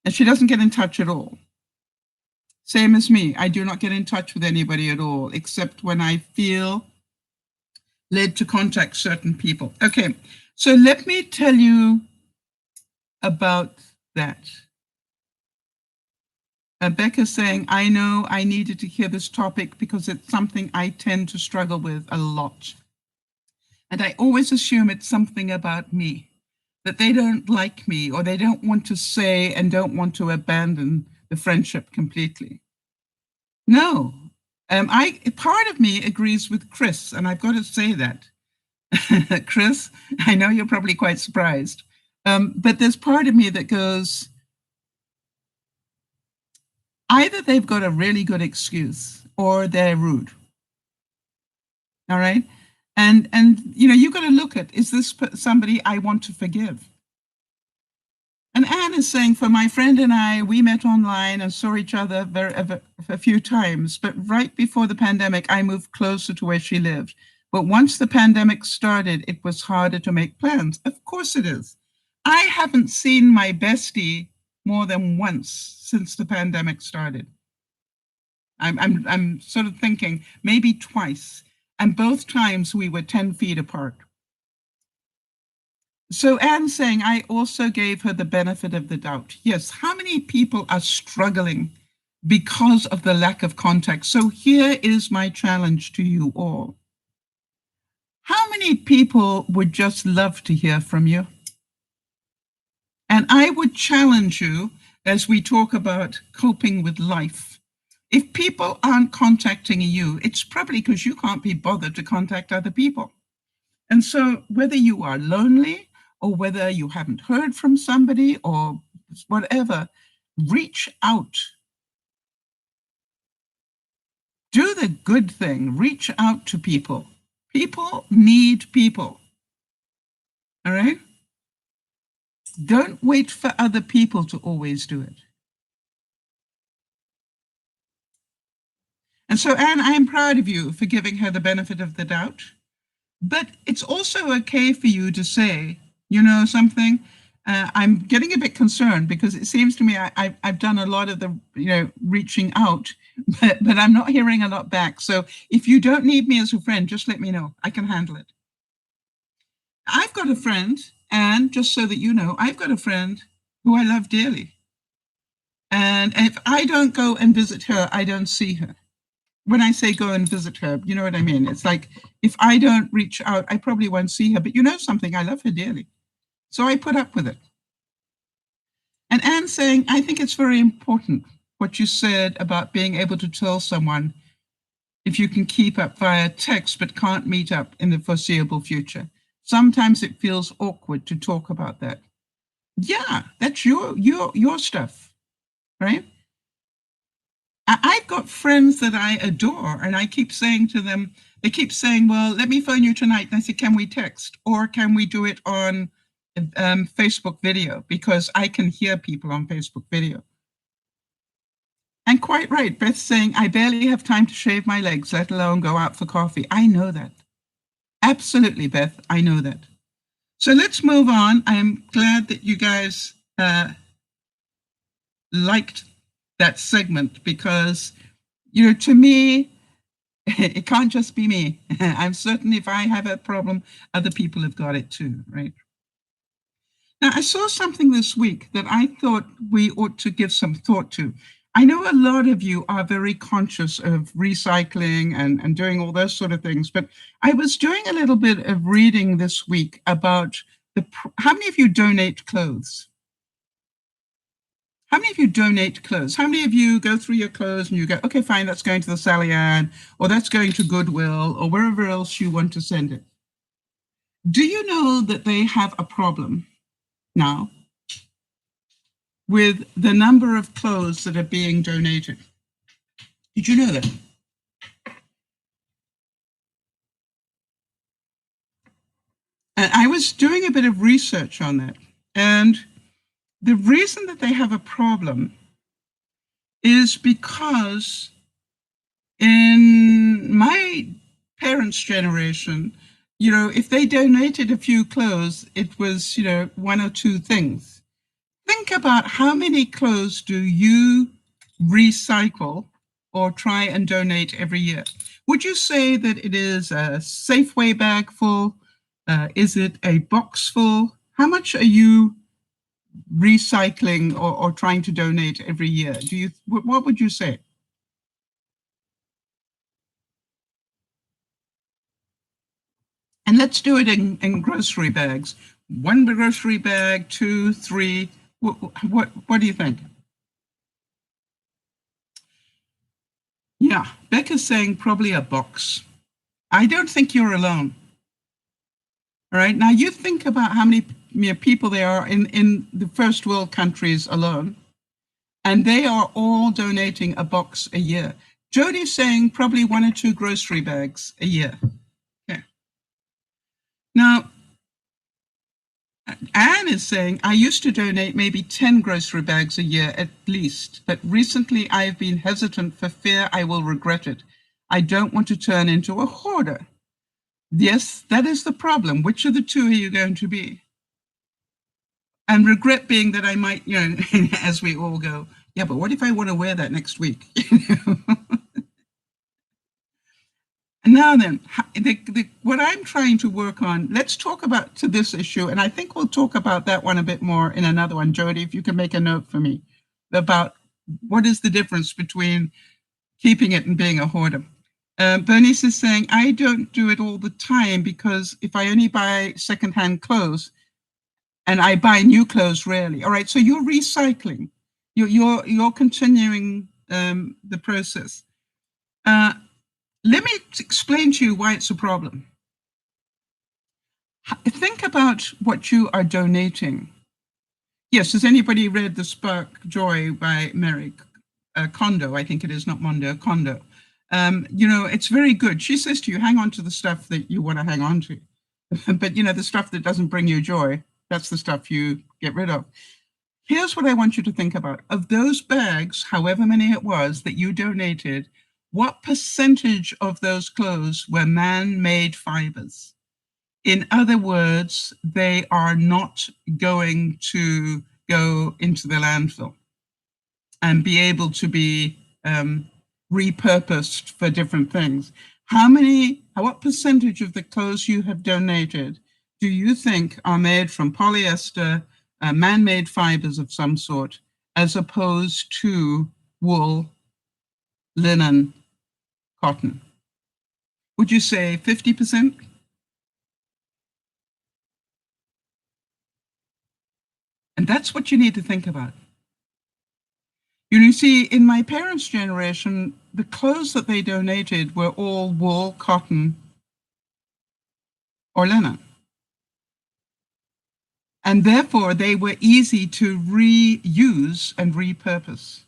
and she doesn't get in touch at all. Same as me. I do not get in touch with anybody at all, except when I feel led to contact certain people. Okay, so let me tell you about that. Becca's saying, I know I needed to hear this topic because it's something I tend to struggle with a lot. And I always assume it's something about me, that they don't like me or they don't want to say and don't want to abandon the friendship completely. No, part of me agrees with Chris, and I've got to say that. Chris, I know you're probably quite surprised, but there's part of me that goes, either they've got a really good excuse or they're rude. All right? And you've got to look at, is this somebody I want to forgive? And And Anne is saying, for my friend and I, we met online and saw each other a few times, but right before the pandemic, I moved closer to where she lived. But once the pandemic started, it was harder to make plans. Of course it is. I haven't seen my bestie more than once since the pandemic started. I'm sort of thinking maybe twice, and both times we were 10 feet apart. So Anne's saying, I also gave her the benefit of the doubt. Yes, how many people are struggling because of the lack of contact? So here is my challenge to you all. How many people would just love to hear from you? And I would challenge you as we talk about coping with life. If people aren't contacting you, it's probably because you can't be bothered to contact other people. And so whether you are lonely or whether you haven't heard from somebody or whatever, reach out. Do the good thing. Reach out to people. People need people. All right? Don't wait for other people to always do it. And so, Anne, I am proud of you for giving her the benefit of the doubt. But it's also okay for you to say, you know something, I'm getting a bit concerned because it seems to me I've done a lot of the, reaching out, but I'm not hearing a lot back. So if you don't need me as a friend, just let me know. I can handle it. I've got a friend, and just so that you know, I've got a friend who I love dearly. And if I don't go and visit her, I don't see her. When I say go and visit her, you know what I mean? It's like, if I don't reach out, I probably won't see her. But you know something, I love her dearly. So I put up with it. And Anne's saying, I think it's very important what you said about being able to tell someone if you can keep up via text but can't meet up in the foreseeable future. Sometimes it feels awkward to talk about that. Yeah, that's your stuff, right? I've got friends that I adore, and I keep saying to them, they keep saying, well, let me phone you tonight. And I say, can we text? Or can we do it on Facebook video? Because I can hear people on Facebook video. And quite right, Beth's saying, I barely have time to shave my legs, let alone go out for coffee. I know that. Absolutely, Beth, I know that. So let's move on. I'm glad that you guys liked that segment because, to me, it can't just be me. I'm certain if I have a problem, other people have got it too, right? Now, I saw something this week that I thought we ought to give some thought to. I know a lot of you are very conscious of recycling and doing all those sort of things, but I was doing a little bit of reading this week about how many of you donate clothes? How many of you donate clothes? How many of you go through your clothes and you go, okay, fine, that's going to the Sally Ann, or that's going to Goodwill, or wherever else you want to send it? Do you know that they have a problem now with the number of clothes that are being donated? Did you know that? And I was doing a bit of research on that. And the reason that they have a problem is because in my parents' generation, if they donated a few clothes, it was, one or two things. Think about how many clothes do you recycle or try and donate every year? Would you say that it is a Safeway bag full? Is it a box full? How much are you recycling or trying to donate every year? What would you say? And let's do it in grocery bags. One grocery bag, two, three. What do you think? Yeah, Becca's saying probably a box. I don't think you're alone. All right, now you think about how many people there are in the first world countries alone, and they are all donating a box a year. Jodie's saying probably one or two grocery bags a year. Okay. Now, Anne is saying, I used to donate maybe 10 grocery bags a year at least, but recently I've been hesitant for fear I will regret it. I don't want to turn into a hoarder. Yes, that is the problem. Which of the two are you going to be? And regret being that I might, as we all go, yeah, but what if I want to wear that next week? And now then, what I'm trying to work on, let's talk about to this issue, and I think we'll talk about that one a bit more in another one. Jody, if you can make a note for me about what is the difference between keeping it and being a hoarder. Bernice is saying, I don't do it all the time because if I only buy secondhand clothes and I buy new clothes rarely. All right, so you're recycling. You're continuing the process. Let me explain to you why it's a problem. Think about what you are donating. Yes, has anybody read The Spark Joy by Mary Kondo? I think it is, not Mondo, Kondo. It's very good. She says to you, hang on to the stuff that you want to hang on to. But, the stuff that doesn't bring you joy, that's the stuff you get rid of. Here's what I want you to think about. Of those bags, however many it was that you donated, what percentage of those clothes were man-made fibers? In other words, they are not going to go into the landfill and be able to be repurposed for different things. What percentage of the clothes you have donated do you think are made from polyester, man-made fibers of some sort, as opposed to wool, linen, cotton? Would you say 50%? And that's what you need to think about. You see, in my parents' generation, the clothes that they donated were all wool, cotton, or linen. And therefore, they were easy to reuse and repurpose.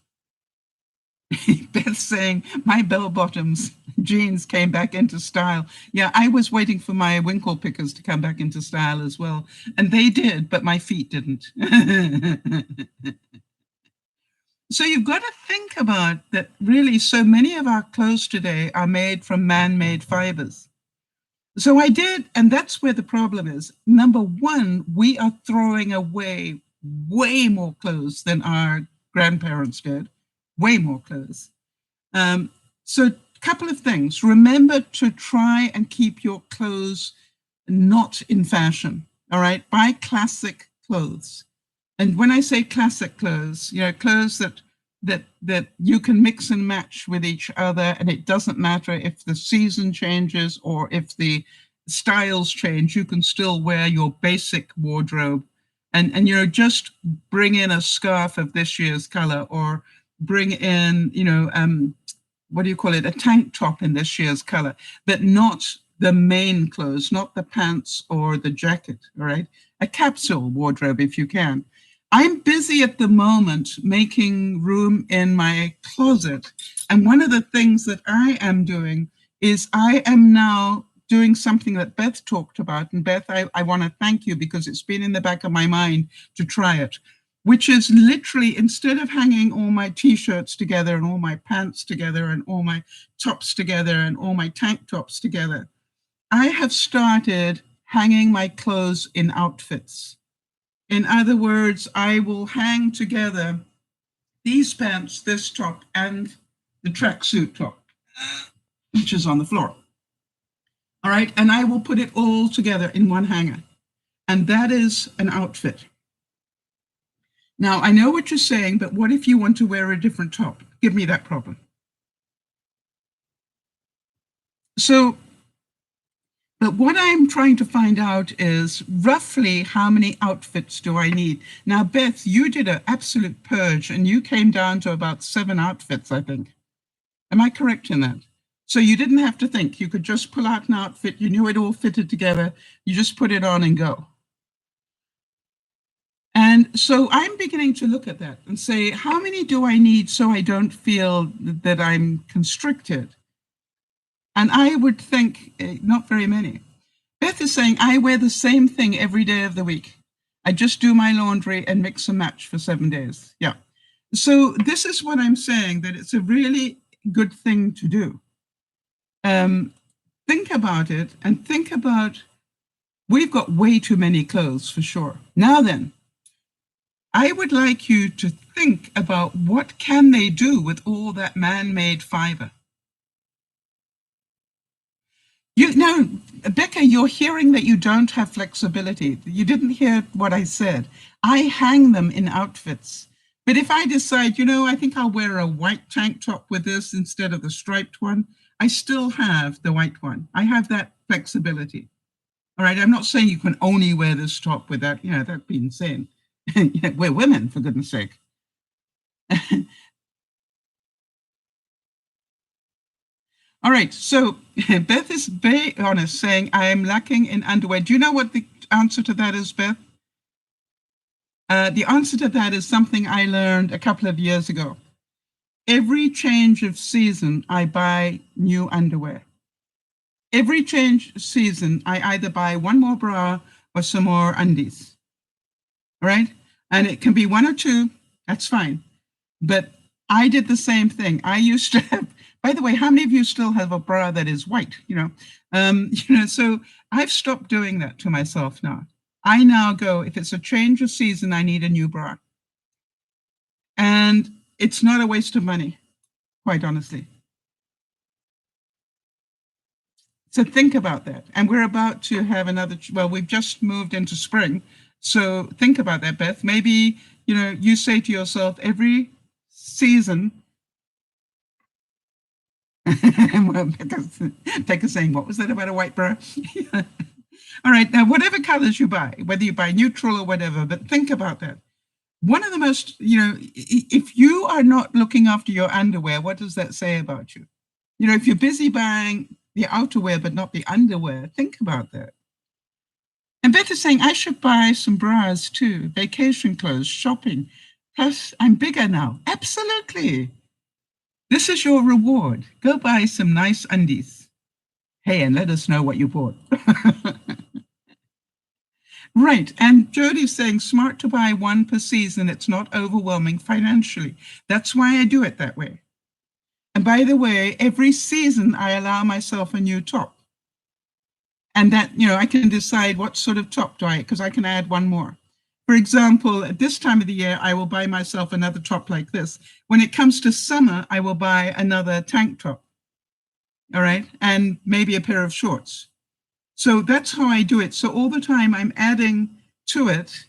Beth's saying, my bell-bottoms jeans came back into style. Yeah, I was waiting for my winkle pickers to come back into style as well. And they did, but my feet didn't. So you've got to think about that really so many of our clothes today are made from man-made fibers. So I did, and that's where the problem is. Number one, we are throwing away way more clothes than our grandparents did, way more clothes. So a couple of things. Remember to try and keep your clothes not in fashion, all right? Buy classic clothes. And when I say classic clothes, clothes that you can mix and match with each other, and it doesn't matter if the season changes or if the styles change, you can still wear your basic wardrobe. And just bring in a scarf of this year's color, or bring in, a tank top in this year's color, but not the main clothes, not the pants or the jacket, all right? A capsule wardrobe if you can. I'm busy at the moment making room in my closet. And one of the things that I am doing is I am now doing something that Beth talked about. And Beth, I want to thank you because it's been in the back of my mind to try it, which is literally, instead of hanging all my t-shirts together and all my pants together and all my tops together and all my tank tops together, I have started hanging my clothes in outfits. In other words, I will hang together these pants, this top, and the tracksuit top, which is on the floor. All right, and I will put it all together in one hanger. And that is an outfit. Now, I know what you're saying, but what if you want to wear a different top? Give me that problem. So, but what I'm trying to find out is roughly how many outfits do I need? Now, Beth, you did an absolute purge and you came down to about 7 outfits, I think. Am I correct in that? So you didn't have to think. You could just pull out an outfit. You knew it all fitted together. You just put it on and go. And so I'm beginning to look at that and say, how many do I need so I don't feel that I'm constricted? And I would think not very many. Beth is saying, I wear the same thing every day of the week. I just do my laundry and mix and match for 7 days. Yeah. So this is what I'm saying, that it's a really good thing to do. Think about it and think about, we've got way too many clothes for sure. Now then, I would like you to think about what can they do with all that man-made fiber. Now, Becca, you're hearing that you don't have flexibility. You didn't hear what I said. I hang them in outfits. But if I decide, I think I'll wear a white tank top with this instead of the striped one, I still have the white one. I have that flexibility. All right, I'm not saying you can only wear this top with that, that'd be insane. We're women, for goodness sake. All right, so Beth is very honest, saying, I am lacking in underwear. Do you know what the answer to that is, Beth? The answer to that is something I learned a couple of years ago. Every change of season, I buy new underwear. Every change of season, I either buy one more bra or some more undies. All right? And it can be one or two, that's fine. But I did the same thing. I used to have, by the way, how many of you still have a bra that is white? So I've stopped doing that to myself now. I now go, if it's a change of season, I need a new bra. And it's not a waste of money, quite honestly. So think about that. And we're about to have another, we've just moved into spring. So think about that, Beth. Maybe, you say to yourself every season, Becca's saying, what was that about a white bra? All right, now whatever colors you buy, whether you buy neutral or whatever, but think about that. One of the most, if you are not looking after your underwear, what does that say about you? If you're busy buying the outerwear but not the underwear, think about that. And Beth is saying, I should buy some bras too, vacation clothes, shopping. Plus, I'm bigger now. Absolutely. This is your reward. Go buy some nice undies. Hey, and let us know what you bought. Right. And Jodie's saying, smart to buy one per season. It's not overwhelming financially. That's why I do it that way. And by the way, every season I allow myself a new top. And that, I can decide what sort of top do I, because I can add one more. For example, at this time of the year, I will buy myself another top like this. When it comes to summer, I will buy another tank top. All right. And maybe a pair of shorts. So that's how I do it. So all the time I'm adding to it.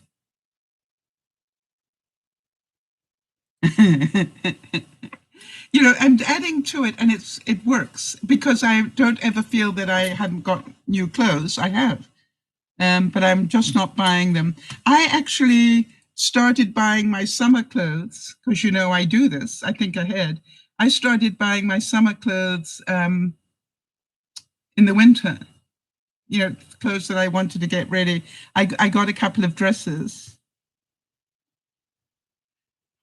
I'm adding to it, and it works because I don't ever feel that I hadn't got new clothes. I have, but I'm just not buying them. I actually started buying my summer clothes because I do this. I think ahead. I started buying my summer clothes in the winter. Clothes that I wanted to get ready. I got a couple of dresses.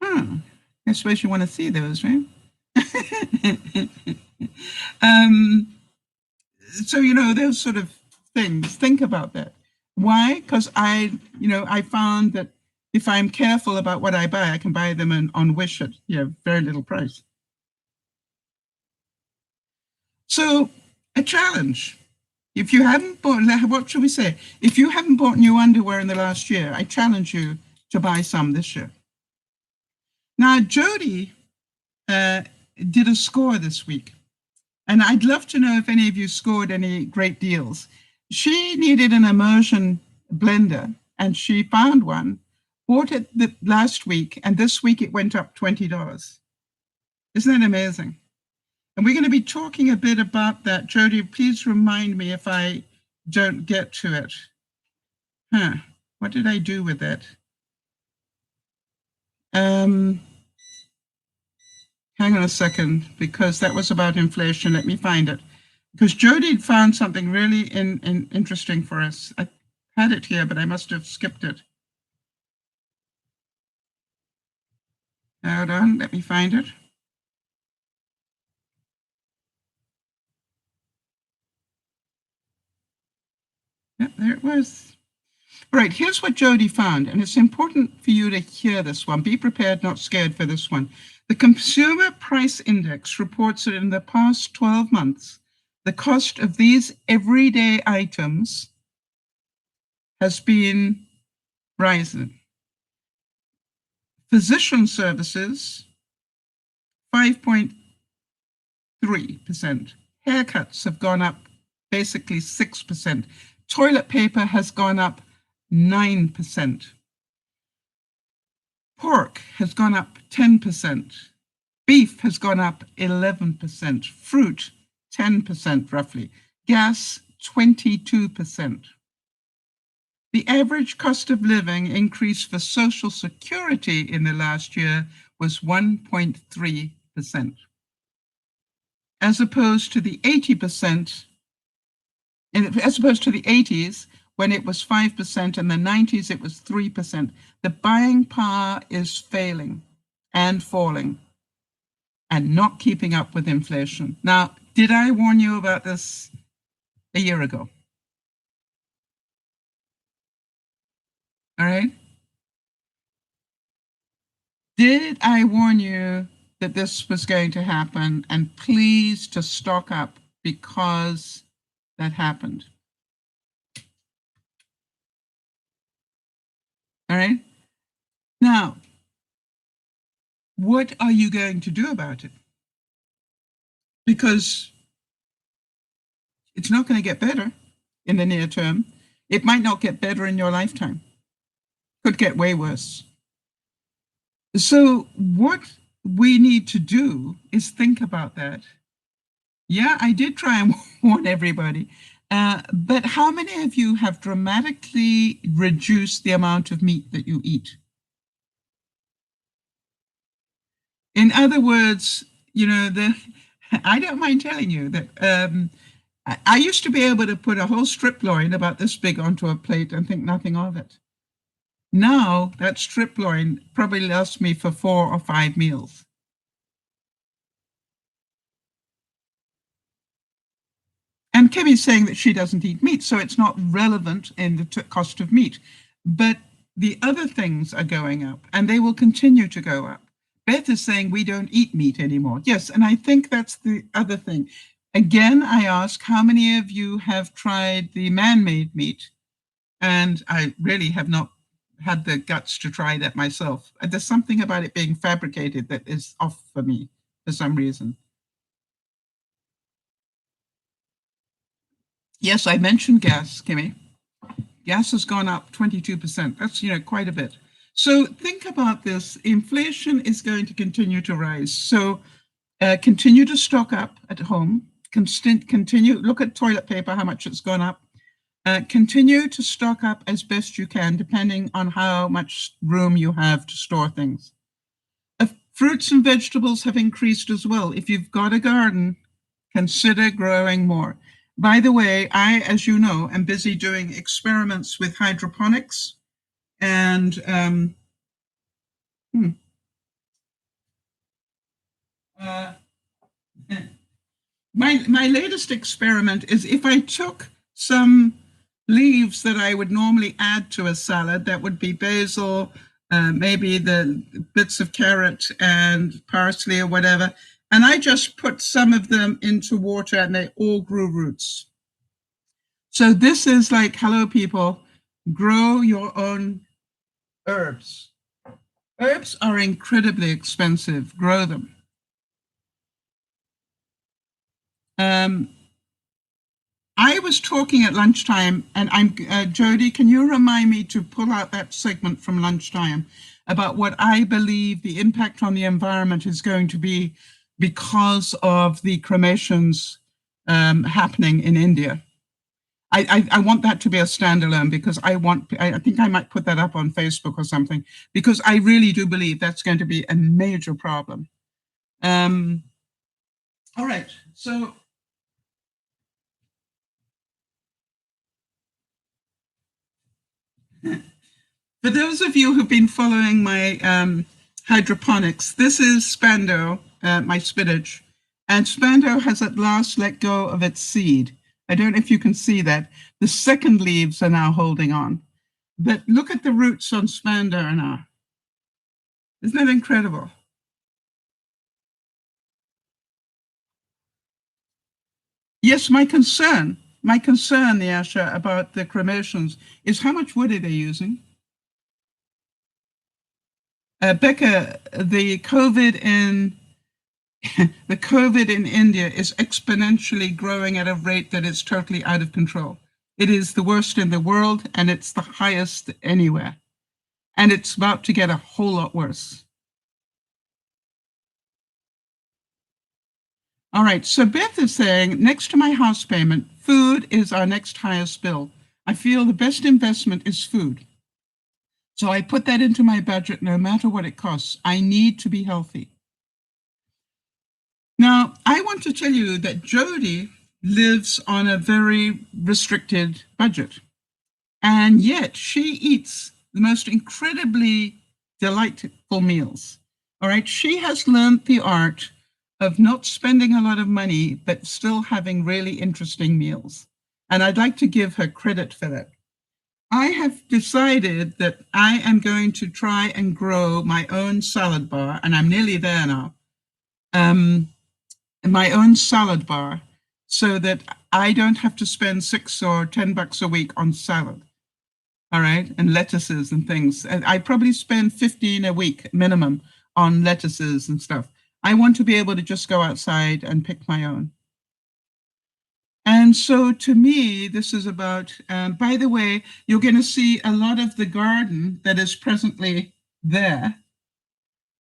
I suppose you want to see those, right? So, those sort of things, think about that. Why? Because I found that if I'm careful about what I buy, I can buy them on Wish at very little price. So a challenge. If you haven't bought, what should we say? If you haven't bought new underwear in the last year, I challenge you to buy some this year. Now, Jodie did a score this week, and I'd love to know if any of you scored any great deals. She needed an immersion blender, and she found one, bought it last week, and this week it went up $20. Isn't that amazing? And we're going to be talking a bit about that. Jodie, please remind me if I don't get to it. What did I do with it? Hang on a second, because that was about inflation. Let me find it. Because Jodie found something really interesting for us. I had it here, but I must have skipped it. Hold on, let me find it. Yep, there it was. All right, here's what Jody found, and it's important for you to hear this one. Be prepared, not scared for this one. The Consumer Price Index reports that in the past 12 months, the cost of these everyday items has been rising. Physician services, 5.3%. Haircuts have gone up basically 6%. Toilet paper has gone up 9%. Pork has gone up 10%. Beef has gone up 11%. Fruit, 10% roughly. Gas, 22%. The average cost of living increase for Social Security in the last year was 1.3%, as opposed to the 80%, as opposed to the 80s, when it was 5%, and the 90s it was 3%. The buying power is failing and falling and not keeping up with inflation. Now, did I warn you about this a year ago? All right. Did I warn you that this was going to happen, and please to stock up because that happened? All right. Now, what are you going to do about it? Because it's not going to get better in the near term. It might not get better in your lifetime. Could get way worse. So what we need to do is think about that. Yeah, I did try and warn everybody. But how many of you have dramatically reduced the amount of meat that you eat? In other words, you know, I don't mind telling you that I used to be able to put a whole strip loin about this big onto a plate and think nothing of it. Now that strip loin probably lasts me for 4 or 5 meals. And Kimmy's saying that she doesn't eat meat, so it's not relevant in the cost of meat. But the other things are going up, and they will continue to go up. Beth is saying we don't eat meat anymore. Yes, and I think that's the other thing. Again, I ask, how many of you have tried the man-made meat? And I really have not had the guts to try that myself. There's something about it being fabricated that is off for me for some reason. Yes, I mentioned gas, Kimmy. Gas has gone up 22%. That's, quite a bit. So think about this. Inflation is going to continue to rise. So continue to stock up at home. Continue, look at toilet paper, how much it's gone up. Continue to stock up as best you can, depending on how much room you have to store things. Fruits and vegetables have increased as well. If you've got a garden, consider growing more. By the way, I, as you know, am busy doing experiments with hydroponics, and my latest experiment is if I took some leaves that I would normally add to a salad, that would be basil, maybe the bits of carrot and parsley or whatever, and I just put some of them into water and they all grew roots. So this is like, hello people, grow your own herbs. Herbs are incredibly expensive, grow them. I was talking at lunchtime, and Jody, can you remind me to pull out that segment from lunchtime about what I believe the impact on the environment is going to be because of the cremations happening in India. I want that to be a standalone, because I think I might put that up on Facebook or something, because I really do believe that's going to be a major problem. All right, so for those of you who've been following my hydroponics, this is Spando, my spinach, and Spando has at last let go of its seed. I don't know if you can see that. The second leaves are now holding on. But look at the roots on Spandau now. Isn't that incredible? Yes, my concern, Yasha, about the cremations is how much wood are they using? Becca, the COVID in India is exponentially growing at a rate that is totally out of control. It is the worst in the world, and it's the highest anywhere. And it's about to get a whole lot worse. All right, so Beth is saying, next to my house payment, food is our next highest bill. I feel the best investment is food. So I put that into my budget no matter what it costs. I need to be healthy. Now, I want to tell you that Jody lives on a very restricted budget, and yet she eats the most incredibly delightful meals. All right, she has learned the art of not spending a lot of money, but still having really interesting meals. And I'd like to give her credit for that. I have decided that I am going to try and grow my own salad bar, and I'm nearly there now. My own salad bar, so that I don't have to spend $6 or $10 a week on salad. All right, and lettuces and things. And I probably spend 15 a week minimum on lettuces and stuff. I want to be able to just go outside and pick my own. And so to me, this is about, by the way, you're going to see a lot of the garden that is presently there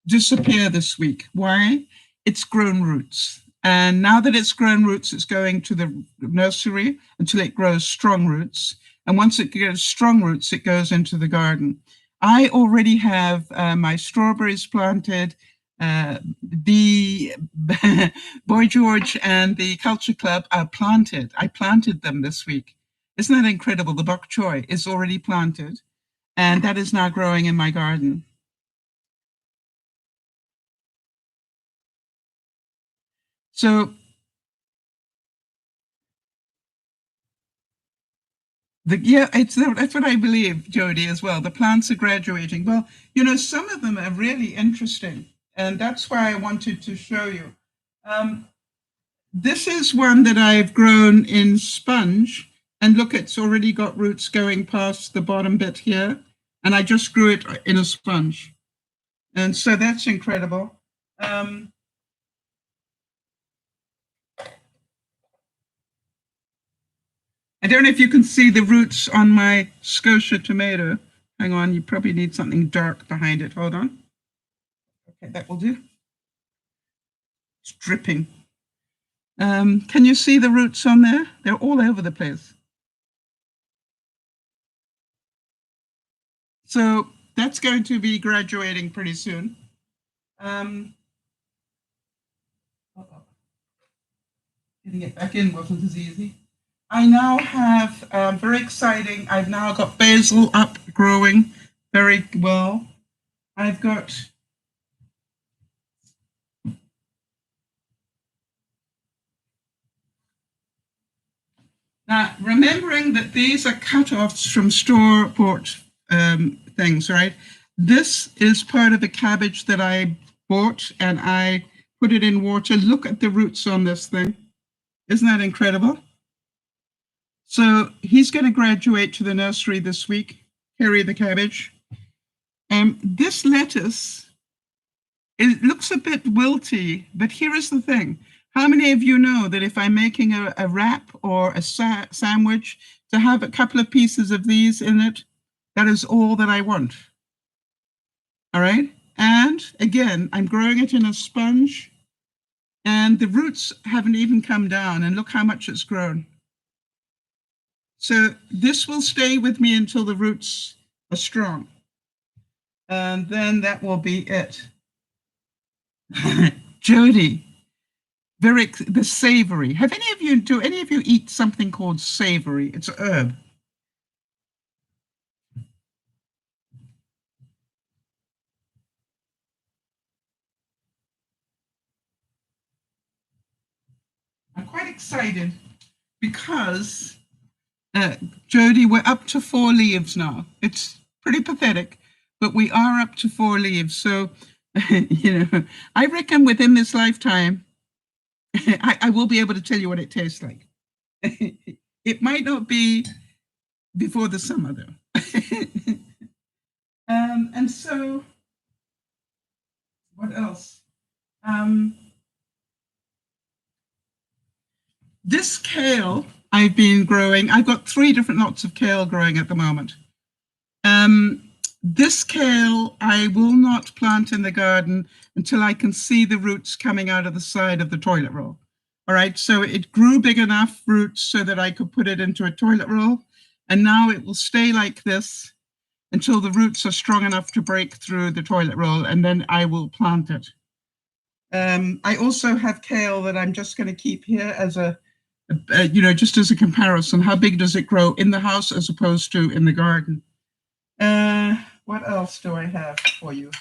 disappear this week. Why? It's grown roots. And now that it's grown roots, it's going to the nursery until it grows strong roots. And once it grows strong roots, it goes into the garden. I already have my strawberries planted. The Boy George and the Culture Club are planted. I planted them this week. Isn't that incredible? The bok choy is already planted, and that is now growing in my garden. So that's what I believe, Jody, as well. The plants are graduating. Well, some of them are really interesting, and that's why I wanted to show you. This is one that I've grown in sponge, and look, it's already got roots going past the bottom bit here, and I just grew it in a sponge, and so that's incredible. I don't know if you can see the roots on my Scotia tomato. Hang on, you probably need something dark behind it. Hold on. Okay, that will do. It's dripping. Can you see the roots on there? They're all over the place. So that's going to be graduating pretty soon. Getting it back in wasn't as easy. I now have, very exciting, I've now got basil up growing very well. I've got now, remembering that these are cut-offs from store-bought things, right? This is part of a cabbage that I bought, and I put it in water. Look at the roots on this thing. Isn't that incredible? So he's going to graduate to the nursery this week, carry the cabbage. This lettuce, it looks a bit wilty, but here is the thing. How many of you know that if I'm making a wrap or a sandwich, to have a couple of pieces of these in it, that is all that I want. All right. And again, I'm growing it in a sponge, and the roots haven't even come down, and look how much it's grown. So this will stay with me until the roots are strong. And then that will be it. Jody, the savory. Do any of you eat something called savory? It's a herb. I'm quite excited because Jody, we're up to 4 leaves now. It's pretty pathetic, but we are up to 4 leaves. So, I reckon within this lifetime, I will be able to tell you what it tastes like. It might not be before the summer, though. And so, what else? This kale I've been growing, I've got 3 different lots of kale growing at the moment. This kale I will not plant in the garden until I can see the roots coming out of the side of the toilet roll. All right, so it grew big enough roots so that I could put it into a toilet roll, and now it will stay like this until the roots are strong enough to break through the toilet roll, and then I will plant it. I also have kale that I'm just going to keep here as just as a comparison. How big does it grow in the house as opposed to in the garden? What else do I have for you?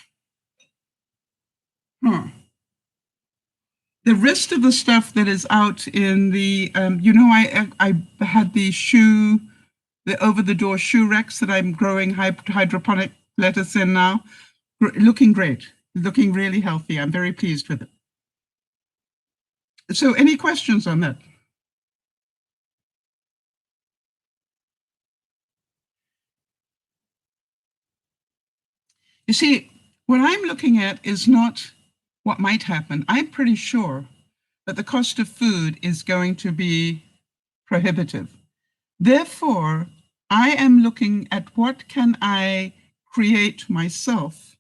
The rest of the stuff that is out in the, I had the over-the-door shoe racks that I'm growing hydroponic lettuce in now. Looking great, looking really healthy. I'm very pleased with it. So any questions on that? You see, what I'm looking at is not what might happen. I'm pretty sure that the cost of food is going to be prohibitive. Therefore, I am looking at what can I create myself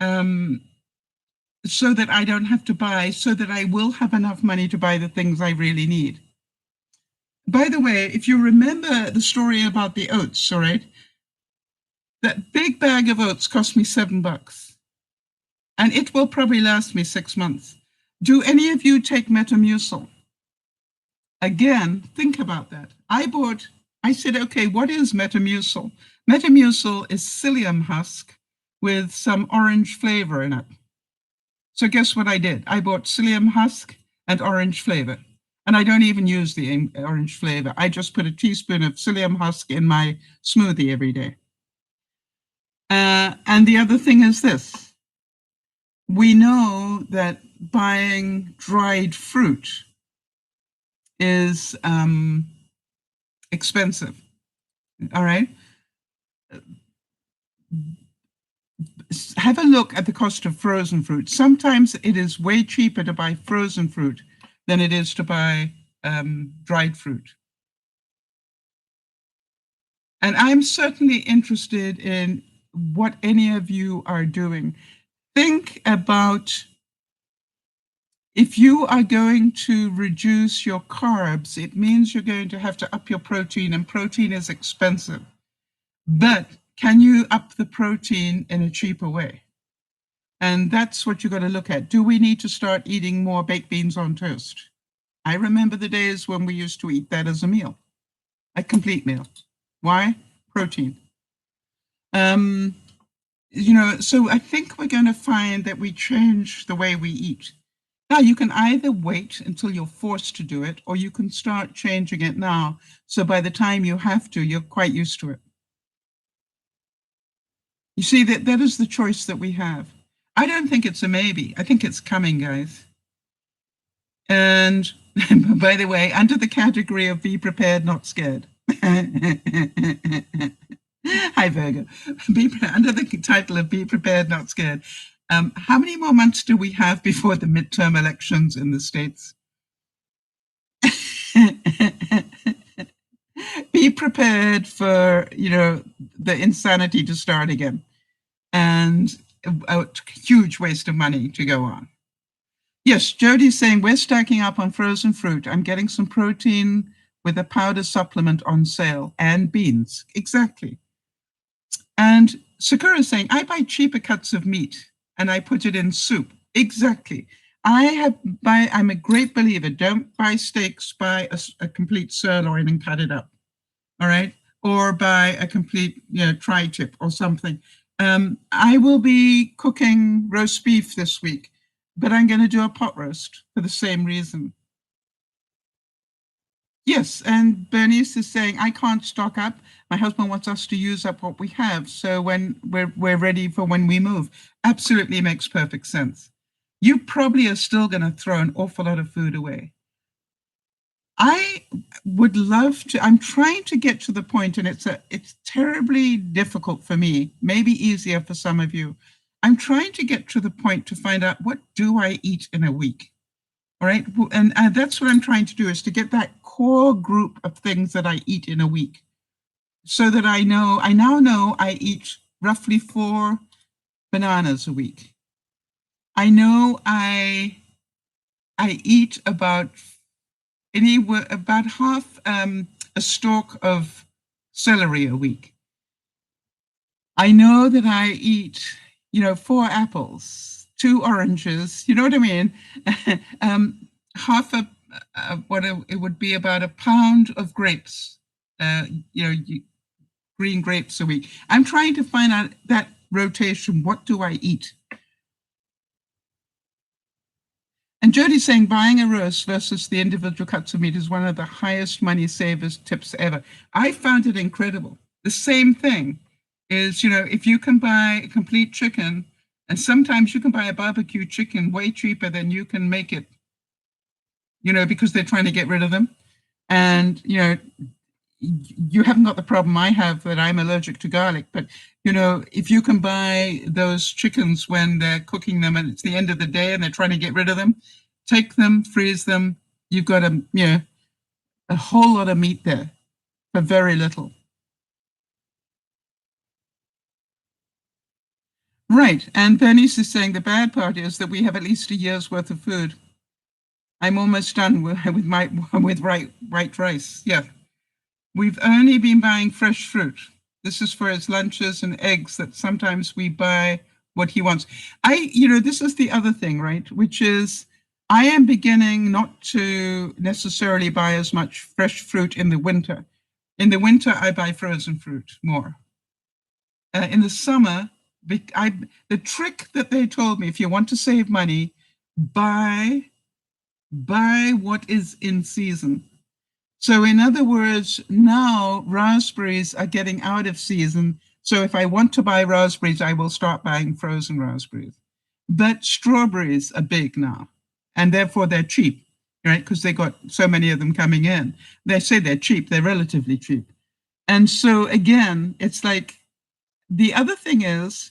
so that I don't have to buy, so that I will have enough money to buy the things I really need. By the way, if you remember the story about the oats, all right, that big bag of oats cost me $7, and it will probably last me 6 months. Do any of you take Metamucil? Again, think about that. I said, okay, what is Metamucil? Metamucil is psyllium husk with some orange flavor in it. So guess what I did? I bought psyllium husk and orange flavor. And I don't even use the orange flavor. I just put a teaspoon of psyllium husk in my smoothie every day. And the other thing is this. We know that buying dried fruit is expensive. All right. Have a look at the cost of frozen fruit. Sometimes it is way cheaper to buy frozen fruit than it is to buy dried fruit. And I'm certainly interested in what any of you are doing. Think about if you are going to reduce your carbs, it means you're going to have to up your protein, and protein is expensive. But can you up the protein in a cheaper way? And that's what you've got to look at. Do we need to start eating more baked beans on toast? I remember the days when we used to eat that as a meal, a complete meal. Why? Protein. So I think we're going to find that we change the way we eat. Now, you can either wait until you're forced to do it, or you can start changing it now. So by the time you have to, you're quite used to it. You see, that is the choice that we have. I don't think it's a maybe. I think it's coming, guys. And by the way, under the category of be prepared, not scared. Hi, Virgo. Under the title of be prepared, not scared. How many more months do we have before the midterm elections in the States? Be prepared for, the insanity to start again, and a huge waste of money to go on. Yes, Jody's saying we're stacking up on frozen fruit. I'm getting some protein with a powder supplement on sale, and beans. Exactly. And Sakura's saying, I buy cheaper cuts of meat and I put it in soup. Exactly. I'm a great believer. Don't buy steaks, buy a complete sirloin and cut it up. All right. Or buy a complete, tri-tip or something. I will be cooking roast beef this week, but I'm going to do a pot roast for the same reason. Yes, and Bernice is saying, I can't stock up. My husband wants us to use up what we have. So when we're ready for when we move. Absolutely makes perfect sense. You probably are still going to throw an awful lot of food away. I would love to, I'm trying to get to the point, and it's terribly difficult for me, maybe easier for some of you. I'm trying to get to the point to find out, what do I eat in a week? All right. And that's what I'm trying to do, is to get that core group of things that I eat in a week, so that I now know I eat roughly 4 bananas a week. I know I eat about half a stalk of celery a week. I know that I eat, 4 apples, 2 oranges, you know what I mean? Half it would be about a pound of grapes, uh, you know, green grapes a week. I'm trying to find out that rotation. What do I eat? And Jody's saying buying a roast versus the individual cuts of meat is one of the highest money savers tips ever. I found it incredible. The same thing is, if you can buy a complete chicken, and sometimes you can buy a barbecue chicken way cheaper than you can make it, because they're trying to get rid of them. And, you haven't got the problem I have, that I'm allergic to garlic. But, if you can buy those chickens when they're cooking them and it's the end of the day and they're trying to get rid of them, take them, freeze them. You've got a whole lot of meat there for very little. Right. And Bernice is saying the bad part is that we have at least a year's worth of food. I'm almost done with my white rice. Yeah. We've only been buying fresh fruit. This is for his lunches and eggs, that sometimes we buy what he wants. This is the other thing, right? Which is, I am beginning not to necessarily buy as much fresh fruit in the winter. In the winter, I buy frozen fruit more. In the summer, the trick that they told me, if you want to save money, buy what is in season. So in other words, now raspberries are getting out of season. So if I want to buy raspberries, I will start buying frozen raspberries. But strawberries are big now, and therefore they're cheap, right? Because they got so many of them coming in. They say they're cheap, they're relatively cheap. And so again, it's like, the other thing is,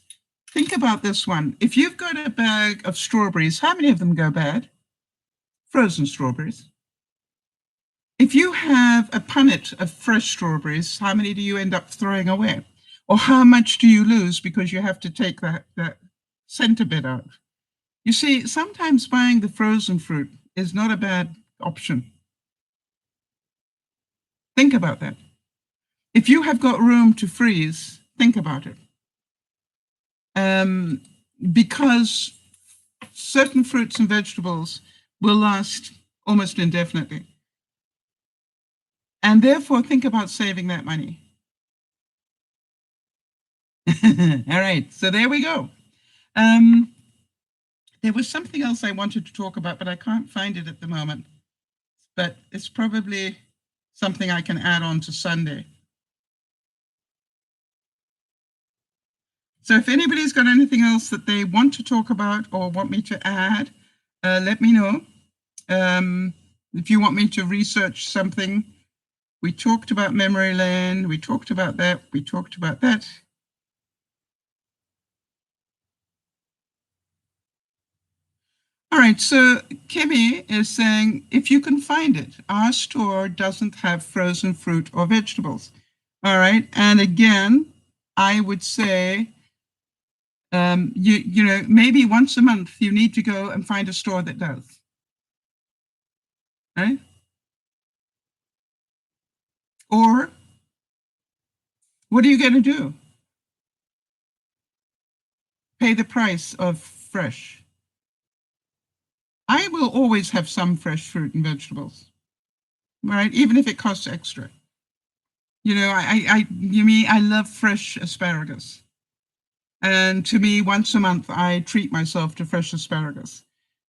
think about this one. If you've got a bag of strawberries, how many of them go bad? Frozen strawberries. If you have a punnet of fresh strawberries, how many do you end up throwing away? Or how much do you lose because you have to take that center bit out? You see, sometimes buying the frozen fruit is not a bad option. Think about that. If you have got room to freeze, think about it. Because certain fruits and vegetables will last almost indefinitely. And therefore, think about saving that money. All right, so there we go. There was something else I wanted to talk about, but I can't find it at the moment. But it's probably something I can add on to Sunday. So if anybody's got anything else that they want to talk about or want me to add, let me know. If you want me to research something, we talked about memory lane, we talked about that, we talked about that. All right, so Kimmy is saying, if you can find it, our store doesn't have frozen fruit or vegetables. All right, and again, I would say, maybe once a month you need to go and find a store that does. Right? Or what are you going to do? Pay the price of fresh. I will always have some fresh fruit and vegetables, right? Even if it costs extra. I love fresh asparagus. And to me, once a month, I treat myself to fresh asparagus.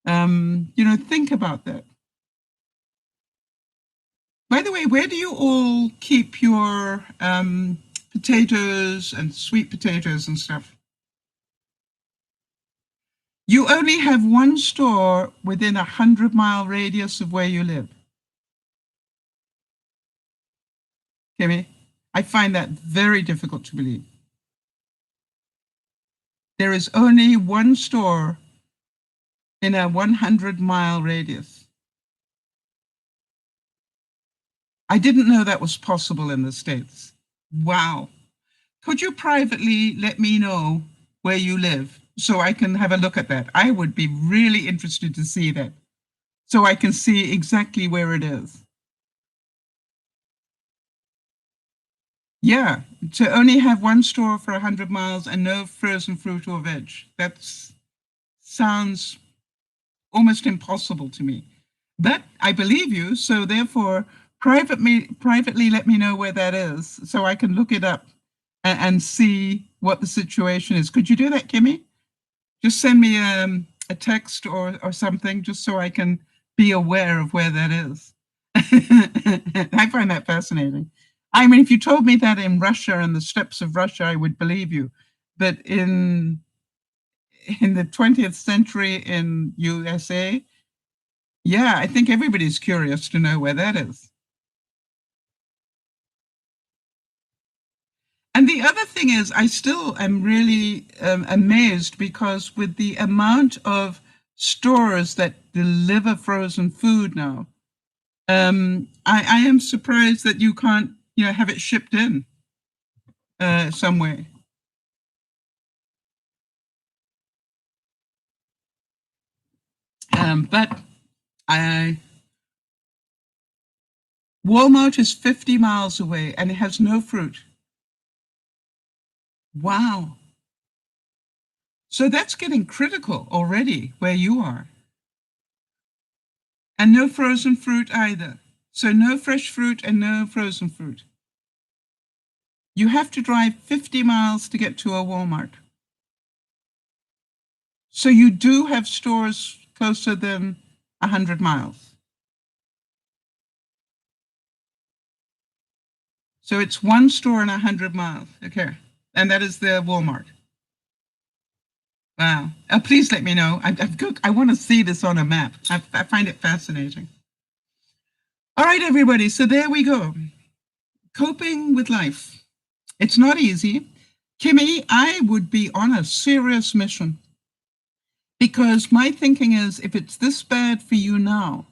Think about that. By the way, where do you all keep your potatoes and sweet potatoes and stuff? You only have one store within 100-mile radius of where you live. Kimmy, I find that very difficult to believe. There is only one store in a 100-mile radius. I didn't know that was possible in the States. Wow. Could you privately let me know where you live so I can have a look at that? I would be really interested to see that so I can see exactly where it is. Yeah, to only have one store for 100 miles and no frozen fruit or veg. That sounds almost impossible to me. But I believe you, so therefore privately let me know where that is so I can look it up and see what the situation is. Could you do that, Kimmy? Just send me a text or something just so I can be aware of where that is. I find that fascinating. I mean, if you told me that in Russia and the steppes of Russia, I would believe you. But in the 20th century in USA, yeah, I think everybody's curious to know where that is. And the other thing is, I still am really amazed because with the amount of stores that deliver frozen food now, I am surprised that you can't, have it shipped in some way. But Walmart is 50 miles away and it has no fruit. Wow. So that's getting critical already where you are. And no frozen fruit either. So no fresh fruit and no frozen fruit. You have to drive 50 miles to get to a Walmart. So you do have stores closer than 100 miles. So it's one store in 100 miles. Okay. And that is the Walmart. Wow. Please let me know. I want to see this on a map. I find it fascinating. All right, everybody. So there we go. Coping with life. It's not easy. Kimmy, I would be on a serious mission because my thinking is if it's this bad for you now,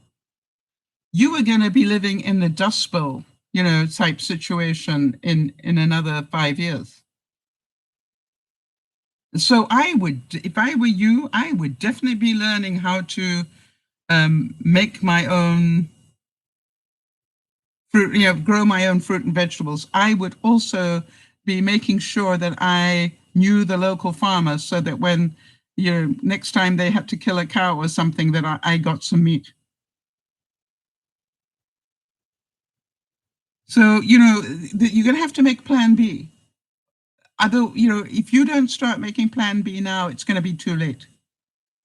you are going to be living in the Dust Bowl, type situation in another 5 years. So I would, if I were you, I would definitely be learning how to make my own fruit, grow my own fruit and vegetables. I would also be making sure that I knew the local farmers so that when next time they had to kill a cow or something, that I got some meat. So, you're going to have to make plan B. Although, if you don't start making plan B now, it's going to be too late.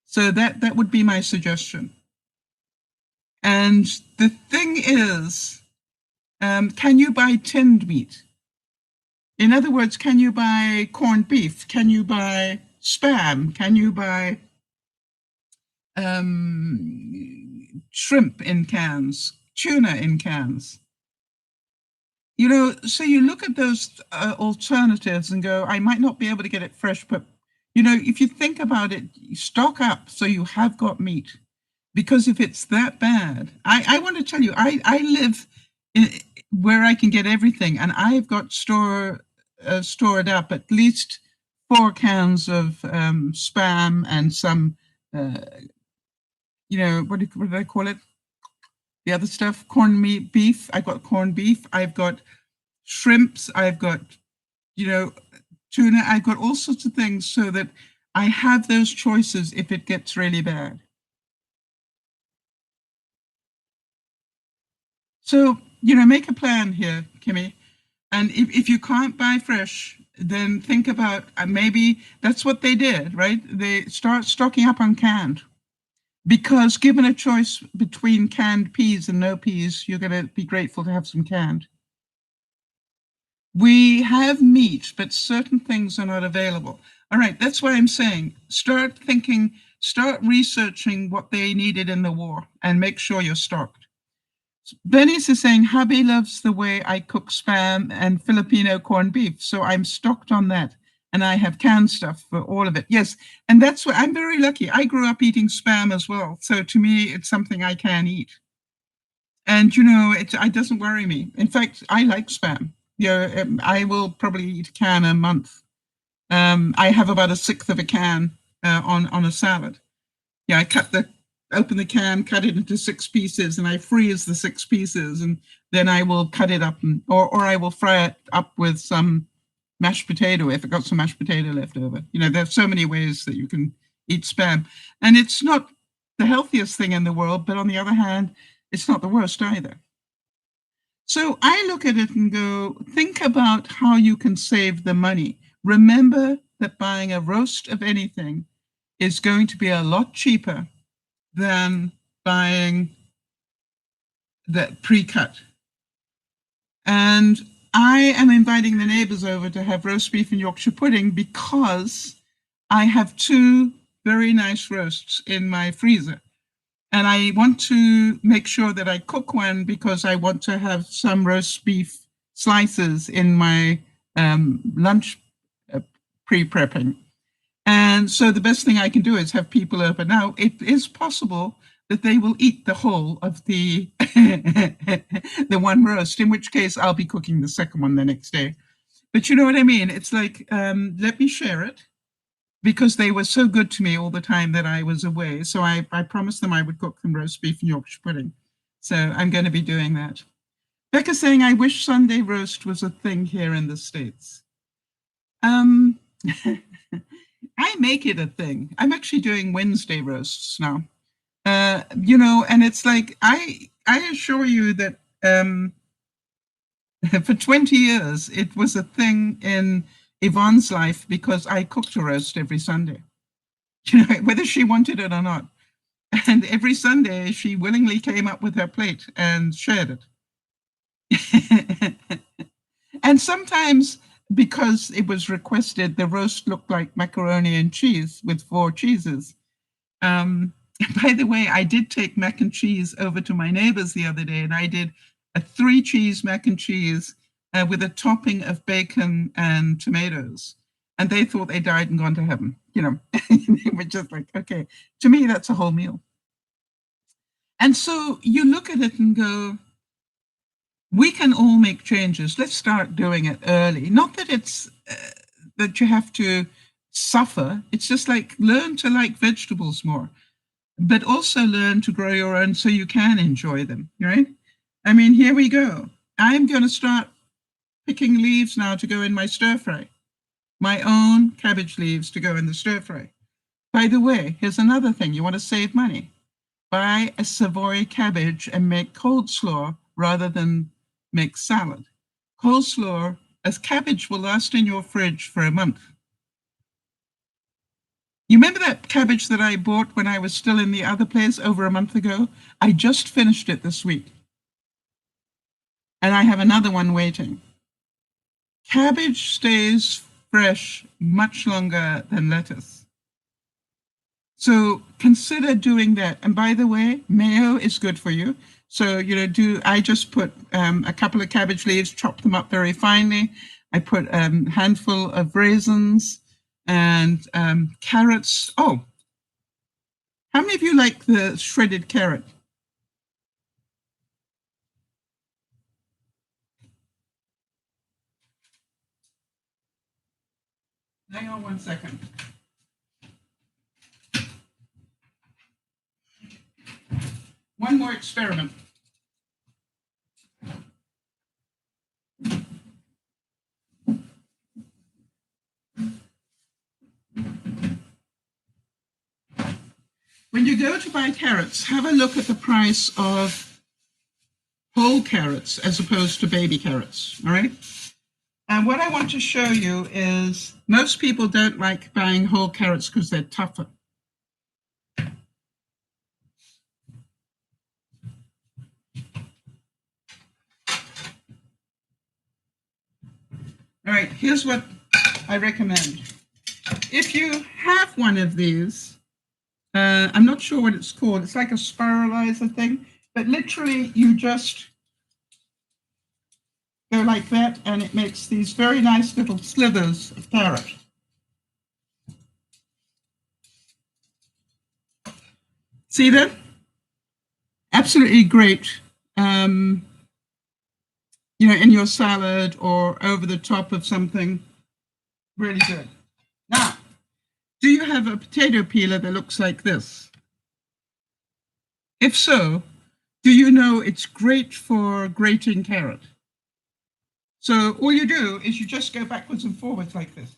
So that would be my suggestion. And the thing is, can you buy tinned meat? In other words, can you buy corned beef? Can you buy spam? Can you buy shrimp in cans, tuna in cans? So you look at those alternatives and go, I might not be able to get it fresh, but, if you think about it, stock up so you have got meat. Because if it's that bad, I want to tell you, I live where I can get everything, and I've got stored up at least 4 cans of spam and some, what do they call it? The other stuff, corned meat, beef. I've got corned beef. I've got shrimps. I've got, tuna. I've got all sorts of things so that I have those choices if it gets really bad. So, make a plan here, Kimmy. And if you can't buy fresh, then think about maybe that's what they did, right? They start stocking up on canned. because given a choice between canned peas and no peas, you're going to be grateful to have some canned. We have meat, but certain things are not available. All right, that's why I'm saying start thinking, start researching what they needed in the war and make sure you're stocked. Benny's is saying, hubby loves the way I cook spam and Filipino corned beef, so I'm stocked on that. And I have canned stuff for all of it. Yes, and that's what I'm very lucky. I grew up eating spam as well. So to me, it's something I can eat. And, you know, it doesn't worry me. In fact, I like spam. I will probably eat a can a month. I have about 1/6 of a can on a salad. Yeah, open the can, cut it into 6 pieces, and I freeze the 6 pieces, and then I will cut it up, or I will fry it up with some mashed potato if I got some mashed potato left over. You know, there's so many ways that you can eat spam, and it's not the healthiest thing in the world, but on the other hand, it's not the worst either. So I look at it and go, think about how you can save the money. Remember that buying a roast of anything is going to be a lot cheaper than buying the pre-cut. And I am inviting the neighbors over to have roast beef and Yorkshire pudding because I have 2 very nice roasts in my freezer. And I want to make sure that I cook one because I want to have some roast beef slices in my lunch pre-prepping. And so the best thing I can do is have people over. Now, it is possible that they will eat the whole of the the one roast, in which case I'll be cooking the second one the next day. But you know what I mean? It's like, let me share it, because they were so good to me all the time that I was away. So I promised them I would cook them roast beef and Yorkshire pudding. So I'm going to be doing that. Becca's saying, I wish Sunday roast was a thing here in the States. I make it a thing. I'm actually doing Wednesday roasts now. You know, and it's like, I assure you that for 20 years, it was a thing in Yvonne's life because I cooked a roast every Sunday, you know, whether she wanted it or not. And every Sunday, she willingly came up with her plate and shared it. And sometimes, because it was requested, the roast looked like macaroni and cheese with 4 cheeses. By the way, I did take mac and cheese over to my neighbors the other day, and I did a 3-cheese mac and cheese with a topping of bacon and tomatoes. And they thought they died and gone to heaven. You know, they were just like, okay, to me, that's a whole meal. And so you look at it and go, we can all make changes. Let's start doing it early. Not that it's that you have to suffer. It's just like learn to like vegetables more, but also learn to grow your own so you can enjoy them, right? I mean, here we go. I'm going to start picking leaves now to go in my stir fry, my own cabbage leaves to go in the stir fry. By the way, here's another thing. You want to save money. Buy a Savoy cabbage and make coleslaw rather than make salad. Coleslaw, as cabbage will last in your fridge for a month. You remember that cabbage that I bought when I was still in the other place over a month ago? I just finished it this week. And I have another one waiting. Cabbage stays fresh much longer than lettuce. So consider doing that. And by the way, mayo is good for you. So, you know, I just put a couple of cabbage leaves, chop them up very finely. I put a handful of raisins and carrots. Oh, how many of you like the shredded carrot? Hang on 1 second. One more experiment. When you go to buy carrots, have a look at the price of whole carrots as opposed to baby carrots, all right? And what I want to show you is most people don't like buying whole carrots because they're tougher. All right, here's what I recommend. If you have one of these, I'm not sure what it's called. It's like a spiralizer thing, but literally you just go like that and it makes these very nice little slithers of carrot. See that? Absolutely great. You know, in your salad or over the top of something. Really good. Now, do you have a potato peeler that looks like this? If so, do you know it's great for grating carrot? So all you do is you just go backwards and forwards like this.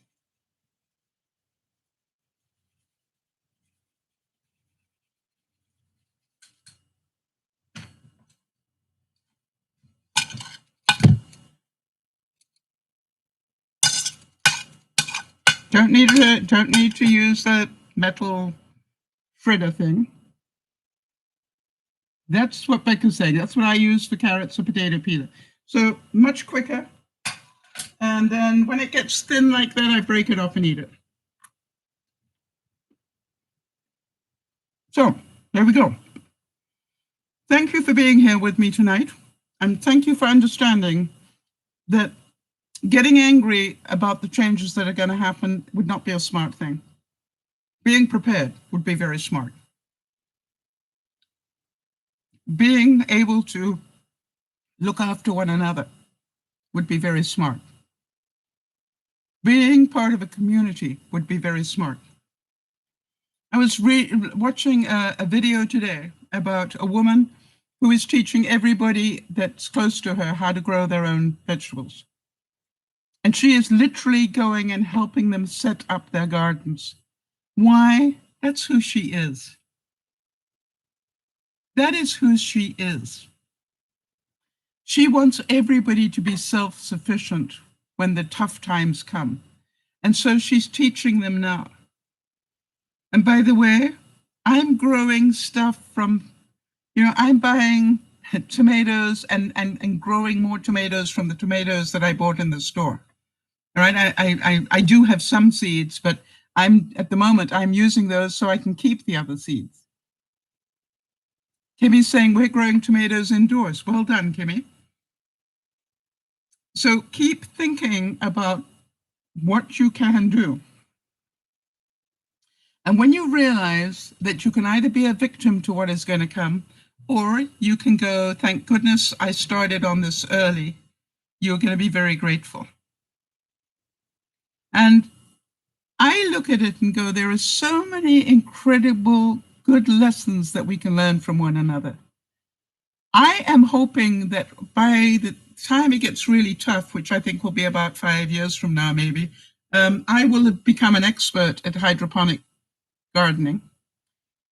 Don't need to use the metal fritter thing. That's what Becca's saying. That's what I use for carrots or potato peeler. So much quicker. And then when it gets thin like that, I break it off and eat it. So there we go. Thank you for being here with me tonight. And thank you for understanding that getting angry about the changes that are going to happen would not be a smart thing. Being prepared would be very smart. Being able to look after one another would be very smart. Being part of a community would be very smart. I was watching a video today about a woman who is teaching everybody that's close to her how to grow their own vegetables. And she is literally going and helping them set up their gardens. Why? That's who she is. That is who she is. She wants everybody to be self-sufficient when the tough times come. And so she's teaching them now. And by the way, I'm growing stuff from, you know, I'm buying tomatoes and growing more tomatoes from the tomatoes that I bought in the store. All right, I do have some seeds, but at the moment, I'm using those so I can keep the other seeds. Kimmy's saying we're growing tomatoes indoors. Well done, Kimmy. So keep thinking about what you can do. And when you realize that you can either be a victim to what is going to come, or you can go, thank goodness I started on this early, you're going to be very grateful. And I look at it and go, there are so many incredible good lessons that we can learn from one another. I am hoping that by the time it gets really tough, which I think will be about 5 years from now, maybe, I will have become an expert at hydroponic gardening.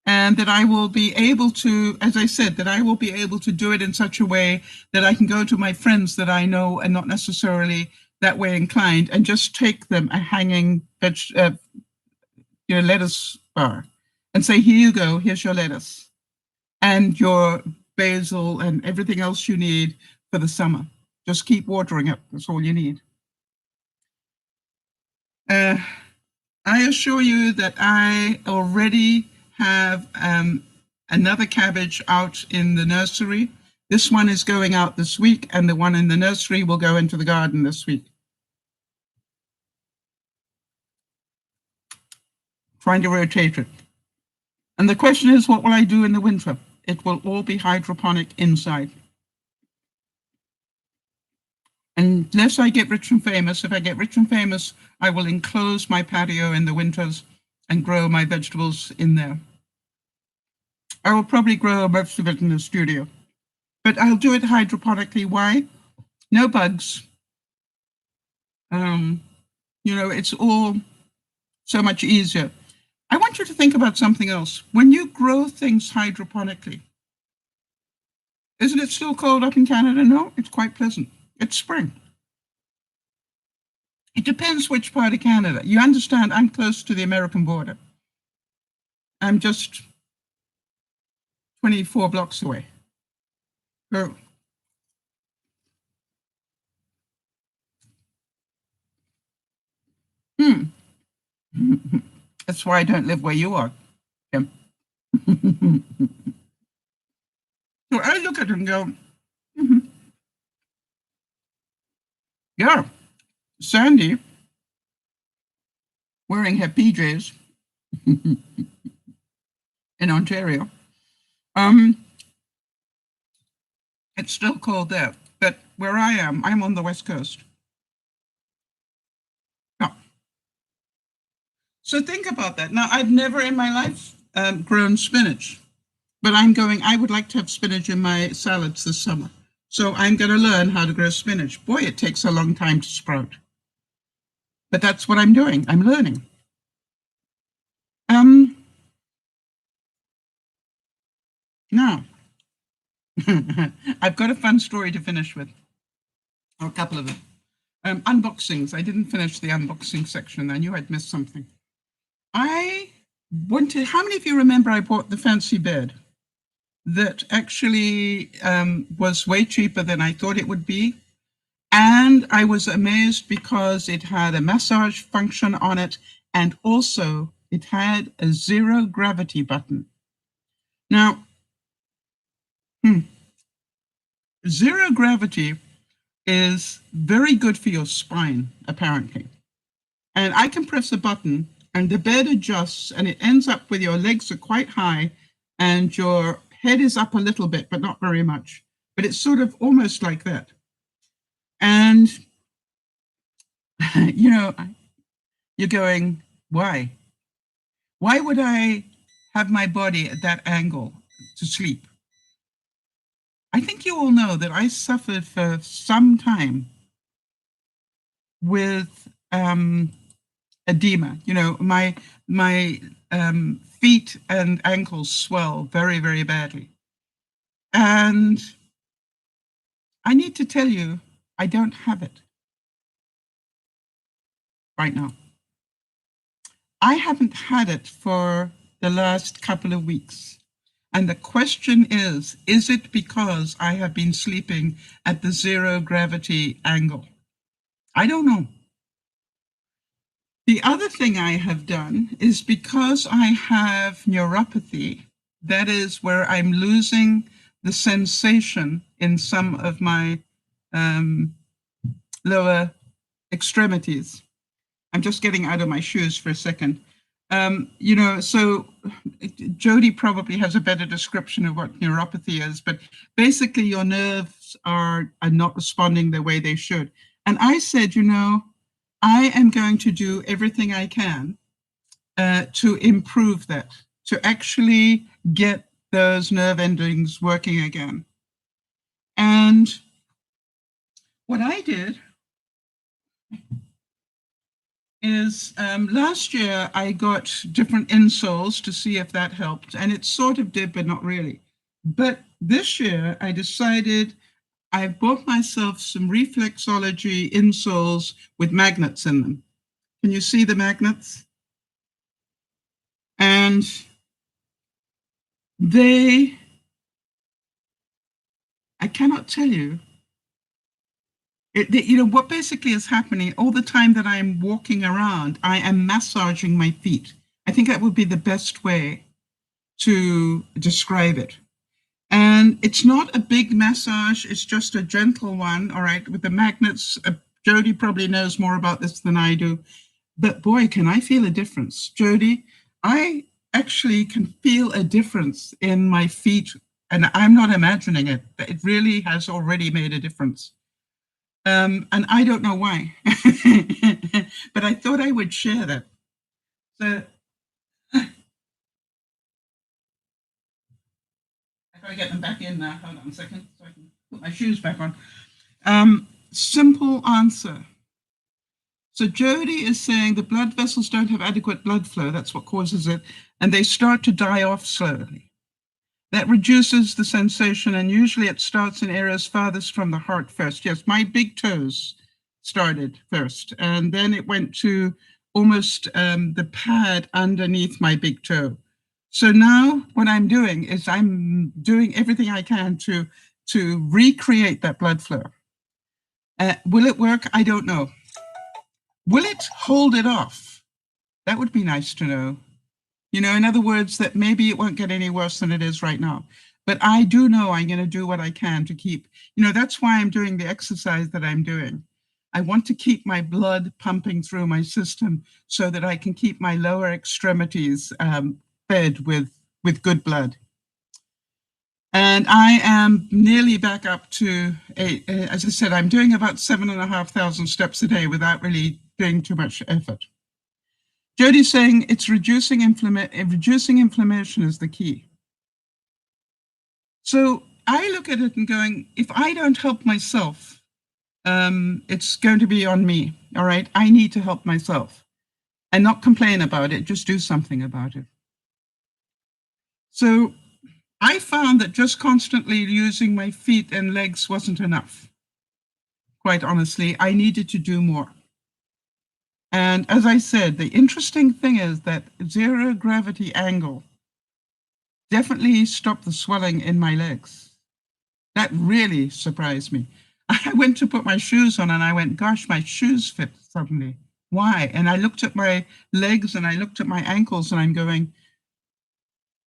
And that I will be able to, as I said, that I will be able to do it in such a way that I can go to my friends that I know and not necessarily that way inclined and just take them a hanging lettuce bar and say, here you go, here's your lettuce and your basil and everything else you need for the summer. Just keep watering it. That's all you need. I assure you that I already have another cabbage out in the nursery. This one is going out this week, and the one in the nursery will go into the garden this week. Trying to rotate it. And the question is, what will I do in the winter? It will all be hydroponic inside. Unless I get rich and famous, if I get rich and famous, I will enclose my patio in the winters and grow my vegetables in there. I will probably grow most of it in the studio, but I'll do it hydroponically. Why? No bugs. You know, it's all so much easier. I want you to think about something else. When you grow things hydroponically, isn't it still cold up in Canada? No, it's quite pleasant. It's spring. It depends which part of Canada. You understand, I'm close to the American border. I'm just 24 blocks away. So That's why I don't live where you are, Kim. So I look at it and go, yeah, Sandy wearing her PJs in Ontario. It's still cold there, but where I am, I'm on the West Coast. Yeah. So think about that. Now, I've never in my life grown spinach, but I would like to have spinach in my salads this summer. So I'm going to learn how to grow spinach. Boy, it takes a long time to sprout. But that's what I'm doing. I'm learning. Now, I've got a fun story to finish with, or a couple of them. Unboxings. I didn't finish the unboxing section. I knew I'd missed something. How many of you remember I bought the fancy bed that actually was way cheaper than I thought it would be? And I was amazed because it had a massage function on it, and also it had a zero gravity button. Now, zero gravity is very good for your spine, apparently. And I can press a button and the bed adjusts and it ends up with your legs are quite high and your head is up a little bit, but not very much. But it's sort of almost like that. And, you know, you're going, why? Why would I have my body at that angle to sleep? I think you all know that I suffered for some time with edema. You know, my feet and ankles swell very, very badly. And I need to tell you, I don't have it right now. I haven't had it for the last couple of weeks. And the question is it because I have been sleeping at the zero gravity angle? I don't know. The other thing I have done is because I have neuropathy, that is where I'm losing the sensation in some of my lower extremities. I'm just getting out of my shoes for a second. You know, so Jody probably has a better description of what neuropathy is, but basically your nerves are not responding the way they should. And I said, you know, I am going to do everything I can to improve that, to actually get those nerve endings working again. And what I did is last year I got different insoles to see if that helped, and it sort of did, but not really. But this year I decided I bought myself some reflexology insoles with magnets in them. Can you see the magnets? And I cannot tell you, you know, what basically is happening all the time that I'm walking around, I am massaging my feet. I think that would be the best way to describe it. And it's not a big massage, it's just a gentle one, all right, with the magnets. Jody probably knows more about this than I do, but boy, can I feel a difference. Jody, I actually can feel a difference in my feet, and I'm not imagining it. It really has already made a difference. And I don't know why, but I thought I would share that. So I gotta get them back in now. Hold on a second so I can put my shoes back on. Simple answer. So Jody is saying the blood vessels don't have adequate blood flow. That's what causes it. And they start to die off slowly. That reduces the sensation, and usually it starts in areas farthest from the heart first. Yes, my big toes started first, and then it went to almost the pad underneath my big toe. So now what I'm doing is I'm doing everything I can to recreate that blood flow. Will it work? I don't know. Will it hold it off? That would be nice to know. You know, in other words, that maybe it won't get any worse than it is right now. But I do know I'm going to do what I can to keep, you know, that's why I'm doing the exercise that I'm doing. I want to keep my blood pumping through my system so that I can keep my lower extremities fed with good blood. And I am nearly back up to, as I said, I'm doing about 7,500 steps a day without really doing too much effort. Jody's saying it's reducing inflammation is the key. So I look at it and going, if I don't help myself, it's going to be on me, all right? I need to help myself and not complain about it, just do something about it. So I found that just constantly using my feet and legs wasn't enough. Quite honestly, I needed to do more. And as I said, the interesting thing is that zero gravity angle definitely stopped the swelling in my legs. That really surprised me. I went to put my shoes on and I went, gosh, my shoes fit suddenly. Why? And I looked at my legs and I looked at my ankles and I'm going,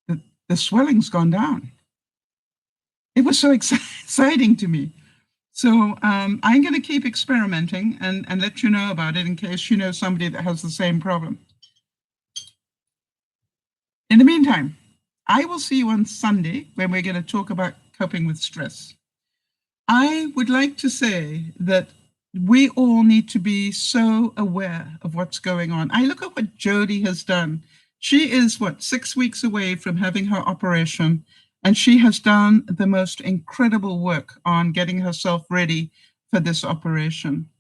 the swelling's gone down. It was so exciting to me. So I'm going to keep experimenting and let you know about it in case you know somebody that has the same problem. In the meantime, I will see you on Sunday when we're going to talk about coping with stress. I would like to say that we all need to be so aware of what's going on. I look at what Jody has done. She is, 6 weeks away from having her operation, and she has done the most incredible work on getting herself ready for this operation.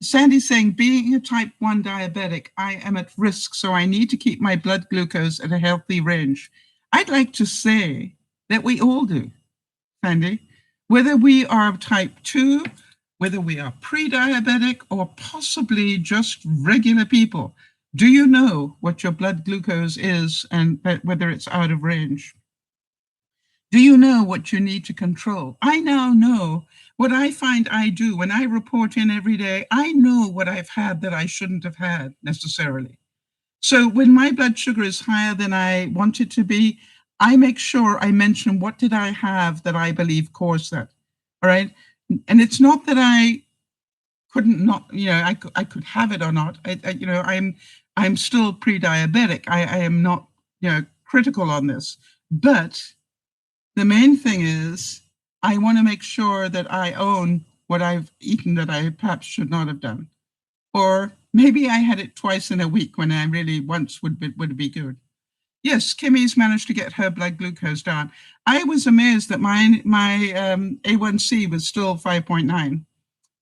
Sandy's saying, being a type 1 diabetic, I am at risk, so I need to keep my blood glucose at a healthy range. I'd like to say that we all do, Sandy. Whether we are type 2, whether we are pre-diabetic, or possibly just regular people, do you know what your blood glucose is and whether it's out of range? Do you know what you need to control? I now know what I find I do when I report in every day. I know what I've had that I shouldn't have had necessarily. So when my blood sugar is higher than I want it to be, I make sure I mention what did I have that I believe caused that. All right. And it's not that I couldn't not, you know, I could have it or not. You know, I'm still pre-diabetic. I am not, you know, critical on this. But the main thing is I want to make sure that I own what I've eaten that I perhaps should not have done. Or maybe I had it twice in a week when I really once would be good. Yes, Kimmy's managed to get her blood glucose down. I was amazed that my A1C was still 5.9.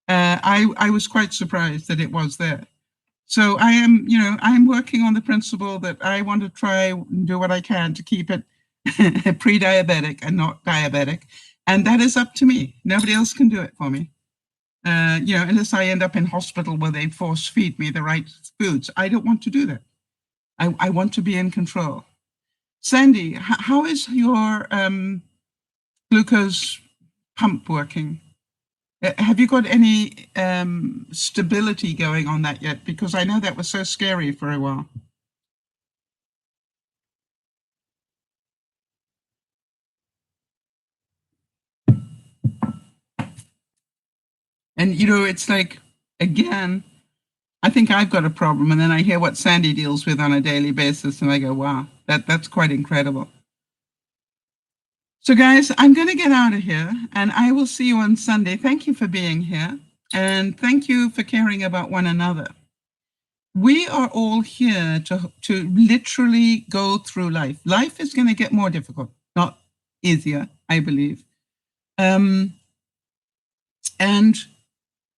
I was quite surprised that it was there. So I am, you know, I'm working on the principle that I want to try and do what I can to keep it pre-diabetic and not diabetic. And that is up to me. Nobody else can do it for me. You know, unless I end up in hospital where they force feed me the right foods. I don't want to do that. I want to be in control. Sandy, how is your glucose pump working? Have you got any stability going on that yet? Because I know that was so scary for a while. And, you know, it's like, again, I think I've got a problem. And then I hear what Sandy deals with on a daily basis. And I go, wow, that's quite incredible. So, guys, I'm going to get out of here and I will see you on Sunday. Thank you for being here. And thank you for caring about one another. We are all here to literally go through life. Life is going to get more difficult, not easier, I believe. And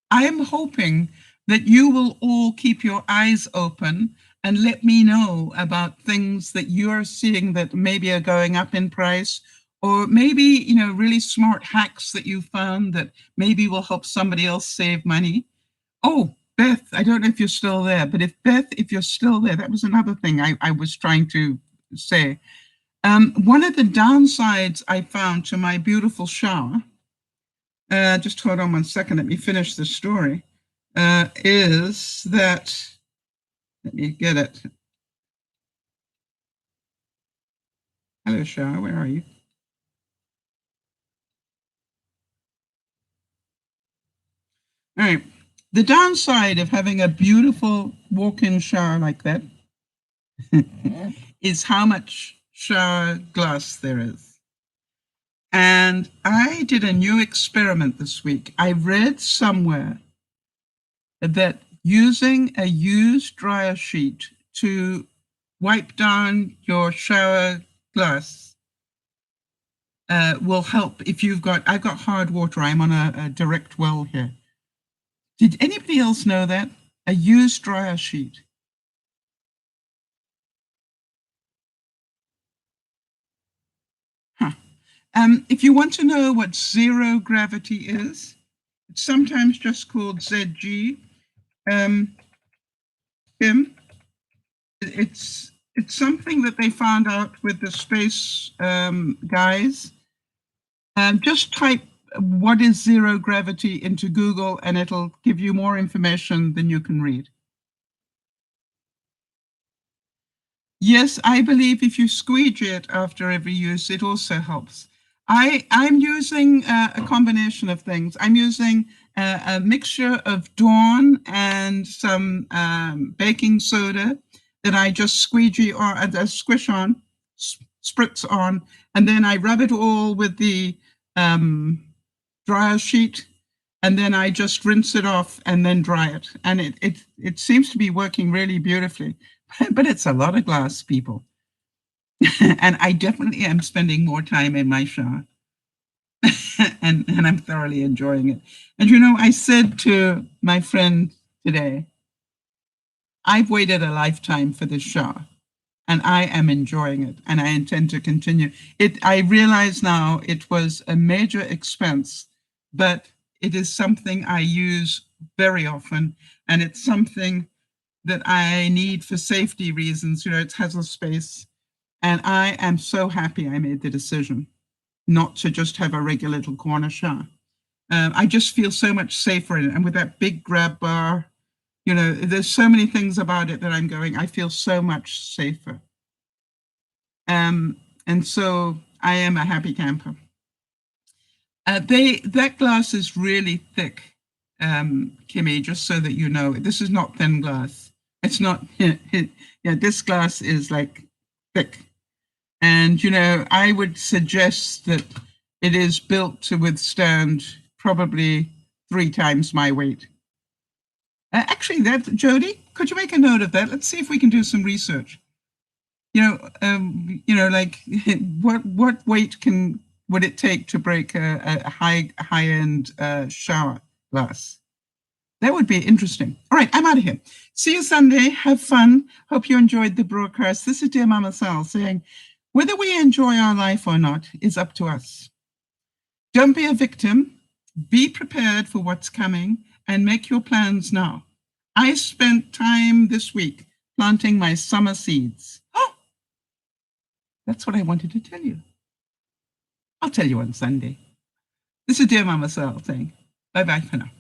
I'm hoping that you will all keep your eyes open and let me know about things that you're seeing that maybe are going up in price, or maybe, you know, really smart hacks that you found that maybe will help somebody else save money. Oh, Beth, I don't know if you're still there, but if you're still there, that was another thing I was trying to say. One of the downsides I found to my beautiful shower, just hold on 1 second, let me finish the story, is that Let me get it. Hello, Shah, where are you? All right. The downside of having a beautiful walk-in shower like that is how much shower glass there is. And I did a new experiment this week. I read somewhere that using a used dryer sheet to wipe down your shower glass will help if I've got hard water. I'm on a direct well here. Did anybody else know that? A used dryer sheet. Huh. If you want to know what zero gravity is, it's sometimes just called ZG. Kim, it's something that they found out with the space guys. Just type what is zero gravity into Google and it'll give you more information than you can read. Yes, I believe if you squeegee it after every use, it also helps. I'm using a combination of things. I'm using a mixture of Dawn and some baking soda that I just squeegee or squish on, spritz on, and then I rub it all with the dryer sheet, and then I just rinse it off and then dry it. And it seems to be working really beautifully, but it's a lot of glass, people. And I definitely am spending more time in my shower. and I'm thoroughly enjoying it. And you know, I said to my friend today, I've waited a lifetime for this shower and I am enjoying it and I intend to continue. I realize now it was a major expense, but it is something I use very often, and it's something that I need for safety reasons. You know, it has a space, and I am so happy I made the decision not to just have a regular little corner shower. I just feel so much safer in it, and with that big grab bar, you know, there's so many things about it that I feel so much safer. And so I am a happy camper. That glass is really thick, Kimmy, just so that you know. This is not thin glass. It's not, yeah, this glass is like thick. And, you know, I would suggest that it is built to withstand probably 3 times my weight. Actually, Jody, could you make a note of that? Let's see if we can do some research. You know, like what weight would it take to break a high-end shower glass? That would be interesting. All right, I'm out of here. See you Sunday. Have fun. Hope you enjoyed the broadcast. This is Dear Mama Sal saying, whether we enjoy our life or not is up to us. Don't be a victim. Be prepared for what's coming and make your plans now. I spent time this week planting my summer seeds. Oh, that's what I wanted to tell you. I'll tell you on Sunday. This is Dear Mama Sal saying, bye-bye for now.